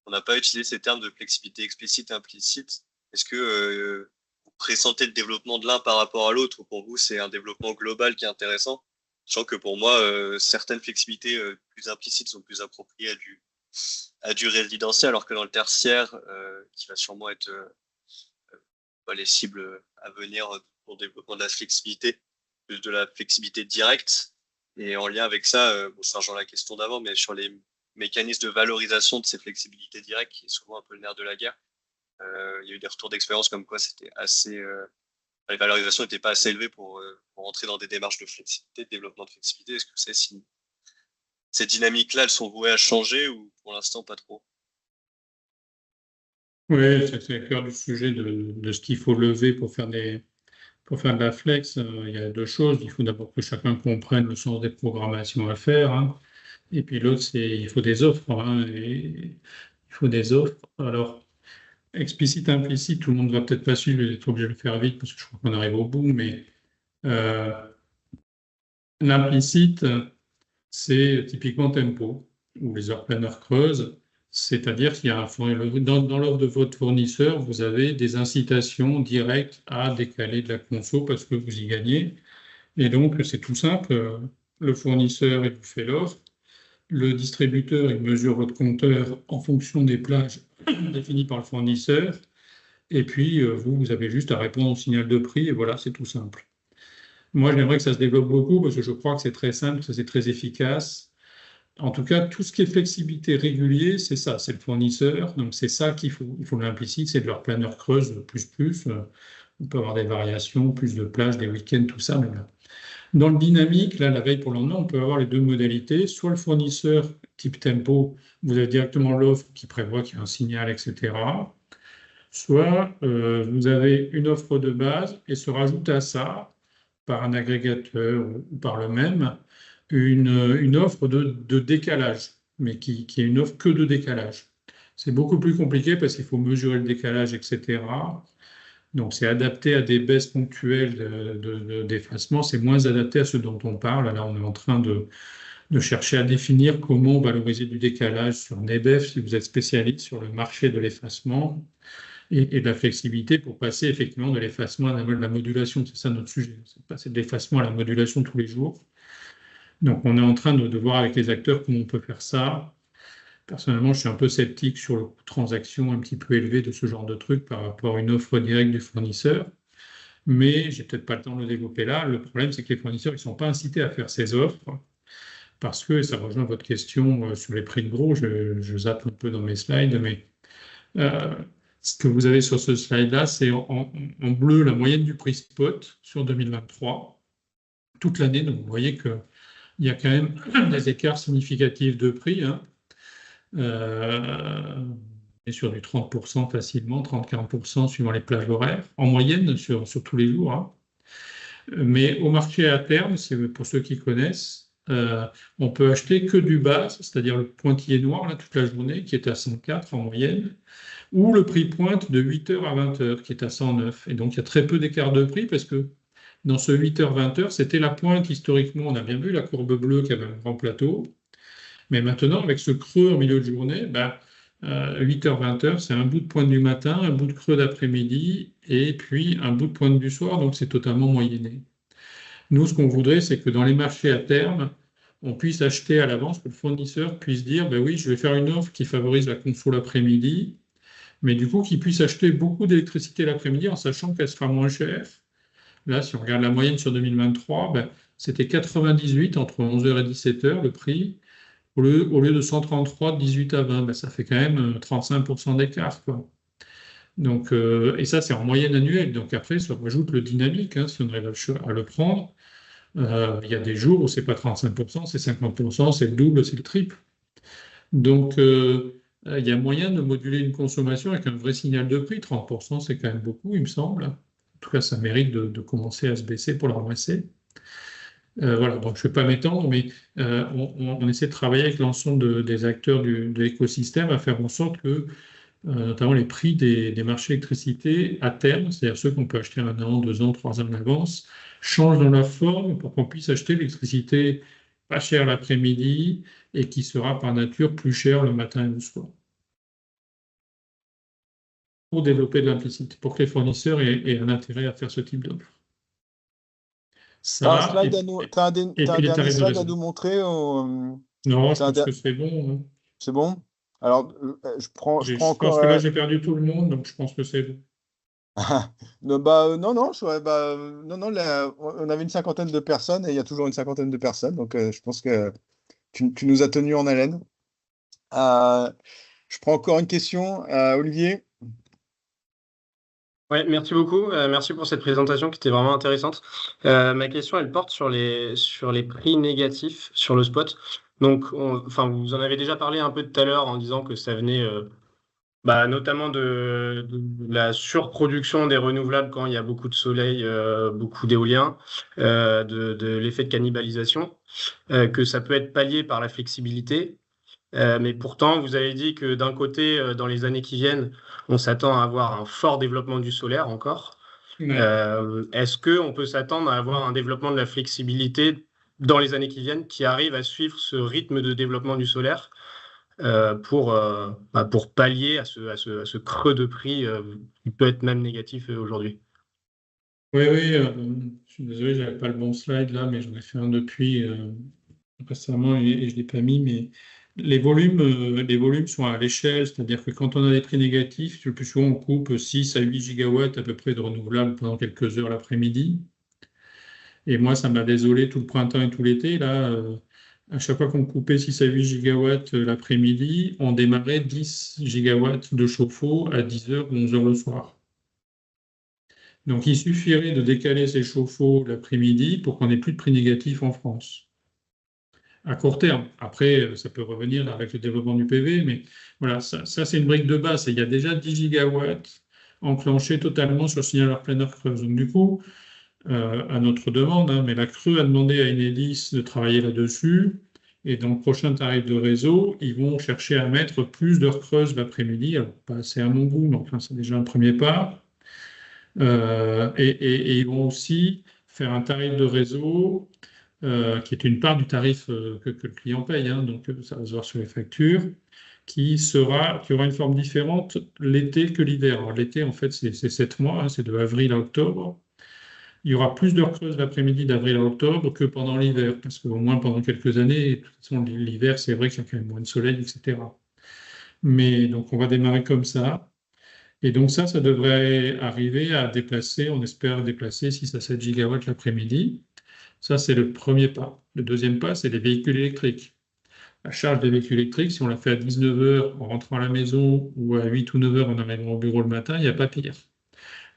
On n'a pas utilisé ces termes de flexibilité explicite et implicite. Est-ce que vous pressentez le développement de l'un par rapport à l'autre, ou pour vous c'est un développement global qui est intéressant? Sachant que pour moi, certaines flexibilités plus implicites sont plus appropriées à du résidentiel, alors que dans le tertiaire, qui va sûrement être les cibles à venir pour le développement de la flexibilité, plus de la flexibilité directe. Et en lien avec ça, ça rejoint la question d'avant, mais sur les mécanismes de valorisation de ces flexibilités directes, qui est souvent un peu le nerf de la guerre, il y a eu des retours d'expérience comme quoi c'était assez, les valorisations n'étaient pas assez élevées pour entrer dans des démarches de flexibilité, de développement de flexibilité. Est-ce que vous savez si ces dynamiques-là, elles sont vouées à changer ou pour l'instant pas trop? Oui, c'est le cœur du sujet de ce qu'il faut lever pour faire de la flex. Il y a deux choses. Il faut d'abord que chacun comprenne le sens des programmations à faire, hein. Et puis l'autre, c'est il faut des offres, hein, et il faut des offres. Alors, explicite, implicite, tout le monde ne va peut-être pas suivre, je vais être obligé de le faire vite parce que je crois qu'on arrive au bout, mais l'implicite, c'est typiquement tempo, où les heures pleines, heures creuses. C'est-à-dire qu'il y a dans l'offre de votre fournisseur, vous avez des incitations directes à décaler de la conso parce que vous y gagnez. Et donc, c'est tout simple. Le fournisseur, il vous fait l'offre. Le distributeur, il mesure votre compteur en fonction des plages définies par le fournisseur. Et puis, vous avez juste à répondre au signal de prix. Et voilà, c'est tout simple. Moi, j'aimerais que ça se développe beaucoup parce que je crois que c'est très simple, que c'est très efficace. En tout cas, tout ce qui est flexibilité régulier, c'est ça, c'est le fournisseur. Donc, c'est ça qu'il faut. Il faut l'implicite, c'est de leur planeur creuse plus. On peut avoir des variations, plus de plages, des week-ends, tout ça. Mais là. Dans le dynamique, là, la veille pour le lendemain, on peut avoir les deux modalités. Soit le fournisseur type tempo, vous avez directement l'offre qui prévoit qu'il y a un signal, etc. Soit vous avez une offre de base et se rajoute à ça, par un agrégateur ou par le même, une offre de décalage, mais qui est une offre que de décalage. C'est beaucoup plus compliqué parce qu'il faut mesurer le décalage, etc. Donc, c'est adapté à des baisses ponctuelles d'effacement. C'est moins adapté à ce dont on parle. Là, on est en train de chercher à définir comment valoriser du décalage sur NEBEF, si vous êtes spécialiste sur le marché de l'effacement et de la flexibilité pour passer effectivement de l'effacement à la modulation. C'est ça notre sujet. C'est passer de l'effacement à la modulation tous les jours. Donc, on est en train de voir avec les acteurs comment on peut faire ça. Personnellement, je suis un peu sceptique sur le coût de transaction un petit peu élevé de ce genre de truc par rapport à une offre directe du fournisseur. Mais j'ai peut-être pas le temps de le développer là. Le problème, c'est que les fournisseurs, ils sont pas incités à faire ces offres parce que, et ça rejoint votre question sur les prix de gros, je zappe un peu dans mes slides, mais ce que vous avez sur ce slide-là, c'est en bleu la moyenne du prix spot sur 2023, toute l'année. Donc, vous voyez qu'il y a quand même des écarts significatifs de prix. Et sur du 30% facilement, 30-40% suivant les plages horaires, en moyenne sur tous les jours. Mais au marché à terme, pour ceux qui connaissent, on peut acheter que du bas, c'est-à-dire le pointillé noir là, toute la journée, qui est à 104 en moyenne, ou le prix pointe de 8h à 20h, qui est à 109. Et donc, il y a très peu d'écart de prix parce que dans ce 8h-20h, c'était la pointe historiquement, on a bien vu la courbe bleue qui avait un grand plateau. Mais maintenant, avec ce creux en milieu de journée, 8h-20h, c'est un bout de pointe du matin, un bout de creux d'après-midi, et puis un bout de pointe du soir, donc c'est totalement moyenné. Nous, ce qu'on voudrait, c'est que dans les marchés à terme, on puisse acheter à l'avance, que le fournisseur puisse dire, oui, je vais faire une offre qui favorise la conso l'après-midi, mais du coup, qu'il puisse acheter beaucoup d'électricité l'après-midi en sachant qu'elle sera moins chère. Là, si on regarde la moyenne sur 2023, c'était 98 entre 11h et 17h, le prix. Au lieu de 133, de 18 à 20, ça fait quand même 35% d'écart. Donc, et ça, c'est en moyenne annuelle. Donc après, ça rajoute le dynamique, si on arrive à le prendre. Il y a des jours où ce n'est pas 35%, c'est 50%, c'est le double, c'est le triple. Donc, il y a moyen de moduler une consommation avec un vrai signal de prix. 30%, c'est quand même beaucoup, il me semble. En tout cas, ça mérite de commencer à se baisser pour le ramasser. Voilà, donc je ne vais pas m'étendre, mais on essaie de travailler avec l'ensemble des acteurs de l'écosystème à faire en sorte que, notamment les prix des marchés d'électricité à terme, c'est-à-dire ceux qu'on peut acheter 1 an, 2 ans, 3 ans en avance, changent dans leur forme pour qu'on puisse acheter l'électricité pas chère l'après-midi et qui sera par nature plus chère le matin et le soir. Pour développer de l'implicite, pour que les fournisseurs aient un intérêt à faire ce type d'offre. T'as un dernier slide à nous montrer Non, je pense que c'est bon. C'est bon? Alors, je prends Je encore. pense que là, j'ai perdu tout le monde, donc je pense que c'est bon. Non, on avait une cinquantaine de personnes et il y a toujours une cinquantaine de personnes, donc je pense que tu nous as tenus en haleine. Je prends encore une question, Olivier. Ouais, merci beaucoup. Merci pour cette présentation qui était vraiment intéressante. Ma question, elle porte sur les prix négatifs sur le spot. Donc, vous en avez déjà parlé un peu tout à l'heure en disant que ça venait notamment de la surproduction des renouvelables quand il y a beaucoup de soleil, beaucoup d'éolien, de l'effet de cannibalisation, que ça peut être pallié par la flexibilité. Mais pourtant, vous avez dit que d'un côté, dans les années qui viennent, on s'attend à avoir un fort développement du solaire encore. Est-ce qu'on peut s'attendre à avoir un développement de la flexibilité dans les années qui viennent qui arrive à suivre ce rythme de développement du solaire pour pallier à ce creux de prix qui peut être même négatif aujourd'hui. Oui, je suis désolé, je n'avais pas le bon slide là, mais j'en ai fait un depuis récemment et je ne l'ai pas mis. Mais les volumes sont à l'échelle, c'est-à-dire que quand on a des prix négatifs, le plus souvent on coupe 6 à 8 gigawatts à peu près de renouvelables pendant quelques heures l'après-midi. Et moi, ça m'a désolé tout le printemps et tout l'été. Là, à chaque fois qu'on coupait 6 à 8 gigawatts l'après-midi, on démarrait 10 gigawatts de chauffe-eau à 10h ou 11h le soir. Donc, il suffirait de décaler ces chauffe-eau l'après-midi pour qu'on n'ait plus de prix négatifs en France. À court terme. Après, ça peut revenir avec le développement du PV, mais voilà, ça c'est une brique de base. Il y a déjà 10 gigawatts enclenchés totalement sur le signal plein Creuse. Donc, du coup, à notre demande, mais la CRE a demandé à Enedis de travailler là-dessus. Et dans le prochain tarif de réseau, ils vont chercher à mettre plus d'heures creuses l'après-midi. Alors, pas assez à mon goût, mais enfin, c'est déjà un premier pas. Et ils vont aussi faire un tarif de réseau qui est une part du tarif que le client paye, hein, donc ça va se voir sur les factures, qui aura une forme différente l'été que l'hiver. Alors l'été, en fait, c'est 7 mois, hein, c'est de avril à octobre. Il y aura plus d'heures creuses l'après-midi d'avril à octobre que pendant l'hiver, parce qu'au moins pendant quelques années, de toute façon, l'hiver, c'est vrai qu'il y a quand même moins de soleil, etc. Mais donc, on va démarrer comme ça. Et donc ça devrait arriver à déplacer, on espère déplacer 6 à 7 gigawatts l'après-midi. Ça, c'est le premier pas. Le deuxième pas, c'est les véhicules électriques. La charge des véhicules électriques, si on la fait à 19h en rentrant à la maison ou à 8 ou 9h en arrivant au bureau le matin, il n'y a pas pire.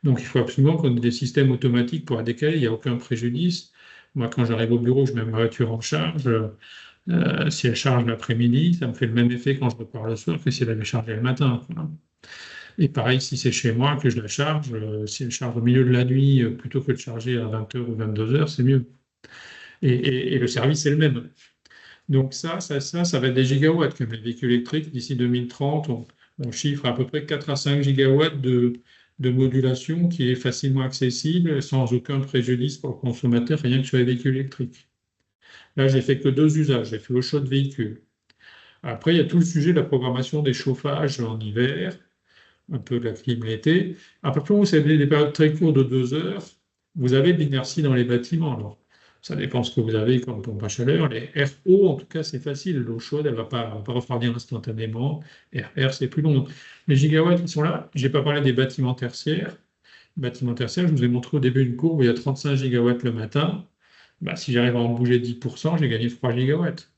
Donc il faut absolument qu'on ait des systèmes automatiques pour la décaler, il n'y a aucun préjudice. Moi, quand j'arrive au bureau, je mets ma voiture en charge. Si elle charge l'après-midi, ça me fait le même effet quand je repars le soir que si elle avait chargé le matin. Et pareil, si c'est chez moi que je la charge, si elle charge au milieu de la nuit, plutôt que de charger à 20h ou 22h, c'est mieux. Et le service est le même. Donc ça va être des gigawatts, comme les véhicules électriques. D'ici 2030, on chiffre à peu près 4 à 5 gigawatts de modulation qui est facilement accessible, sans aucun préjudice pour le consommateur, rien que sur les véhicules électriques. Là, j'ai fait que 2 usages. J'ai fait au chaud de véhicules. Après, il y a tout le sujet de la programmation des chauffages en hiver, un peu de la clim l'été. À partir du moment où vous avez des périodes très courtes de 2 heures, vous avez de l'inertie dans les bâtiments. Alors, ça dépend ce que vous avez comme pompe à chaleur. Les RO, en tout cas, c'est facile. L'eau chaude, elle ne va pas refroidir instantanément. RR, c'est plus long. Les gigawatts, ils sont là. Je n'ai pas parlé des bâtiments tertiaires. Bâtiments tertiaires, je vous ai montré au début une courbe où il y a 35 gigawatts le matin. Si j'arrive à en bouger 10%, j'ai gagné 3 gigawatts.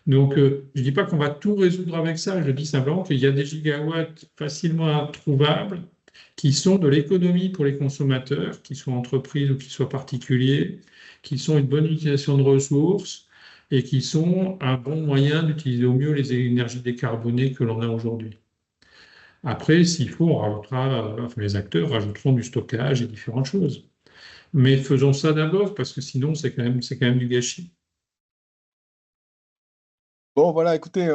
Donc, je ne dis pas qu'on va tout résoudre avec ça. Je dis simplement qu'il y a des gigawatts facilement trouvables qui sont de l'économie pour les consommateurs, qu'ils soient entreprises ou qu'ils soient particuliers, qui sont une bonne utilisation de ressources et qui sont un bon moyen d'utiliser au mieux les énergies décarbonées que l'on a aujourd'hui. Après, s'il faut, on rajoutera, les acteurs rajouteront du stockage et différentes choses. Mais faisons ça d'abord, parce que sinon, c'est quand même du gâchis. Bon, voilà, écoutez,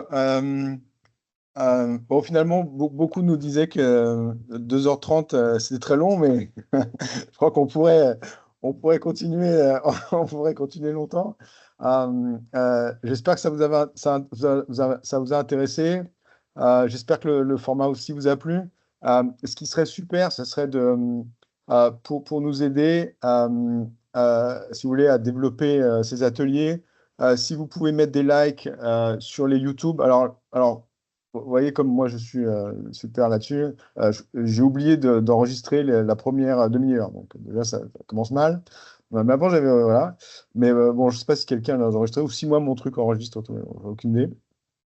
finalement, beaucoup nous disaient que 2h30, c'était très long, mais je crois qu'on pourrait continuer, on pourrait continuer longtemps. J'espère que ça vous a intéressé. J'espère que le format aussi vous a plu. Ce qui serait super, ce serait pour nous aider, si vous voulez, à développer ces ateliers. Si vous pouvez mettre des likes sur les YouTube. Alors, vous voyez comme moi je suis super là-dessus. J'ai oublié d'enregistrer la première demi-heure. Donc déjà, ça commence mal. Mais avant, j'avais... voilà. Mais bon, je ne sais pas si quelqu'un l'a enregistré ou si moi, mon truc enregistre. Aucune idée.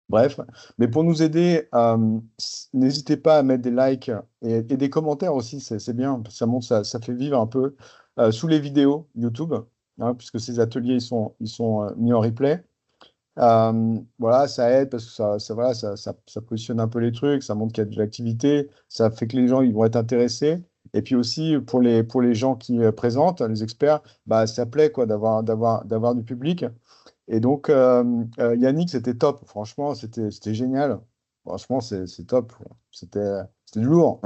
Bref, mais pour nous aider, n'hésitez pas à mettre des likes et des commentaires aussi, c'est bien, ça montre, ça fait vivre un peu sous les vidéos YouTube, hein, puisque ces ateliers ils sont mis en replay. Voilà, ça aide parce que ça positionne un peu les trucs, ça montre qu'il y a de l'activité, ça fait que les gens ils vont être intéressés. Et puis aussi pour les gens qui présentent, les experts, ça plaît quoi d'avoir du public. Et donc, Yannick, c'était top. Franchement, c'était génial. Franchement, c'est top. C'était du lourd.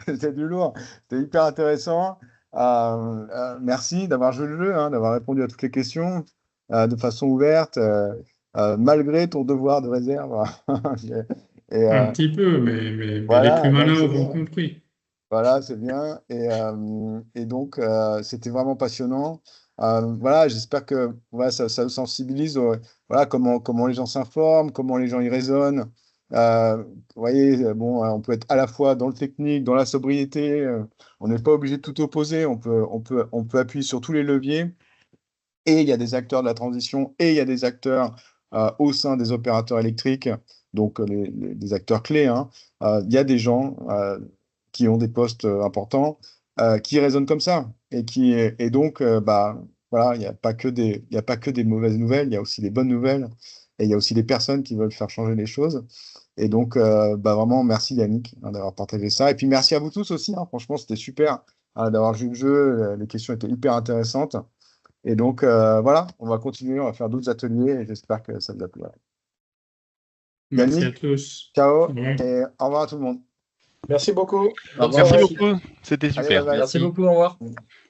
C'était du lourd. C'était hyper intéressant. Merci d'avoir joué le jeu, hein, d'avoir répondu à toutes les questions de façon ouverte. malgré ton devoir de réserve. Et, Un petit peu, mais les voilà, plus donc malins c'est auront bien. compris. Voilà, c'est bien. Et donc, c'était vraiment passionnant. Voilà, j'espère que voilà, ça vous sensibilise voilà, comment les gens s'informent, comment les gens y raisonnent. Vous voyez, bon, on peut être à la fois dans le technique, dans la sobriété. On n'est pas obligé de tout opposer. On peut appuyer sur tous les leviers. Et il y a des acteurs de la transition et il y a des acteurs au sein des opérateurs électriques, donc des acteurs clés, hein. Il y a des gens qui ont des postes importants, qui raisonnent comme ça. Et donc, bah, voilà, il y a pas que des mauvaises nouvelles, il y a aussi des bonnes nouvelles. Et il y a aussi des personnes qui veulent faire changer les choses. Et donc, bah, vraiment, merci Yannick hein, d'avoir partagé ça. Et puis merci à vous tous aussi, hein. Franchement, c'était super d'avoir joué le jeu. Les questions étaient hyper intéressantes. Et donc, voilà, on va continuer, on va faire d'autres ateliers et j'espère que ça vous a plu. Voilà. Merci à Yannick, tous. ciao Ouais. et au revoir à tout le monde. Merci beaucoup. Au revoir, Merci merci. beaucoup, c'était Allez, super. bye bye. Merci beaucoup, au revoir.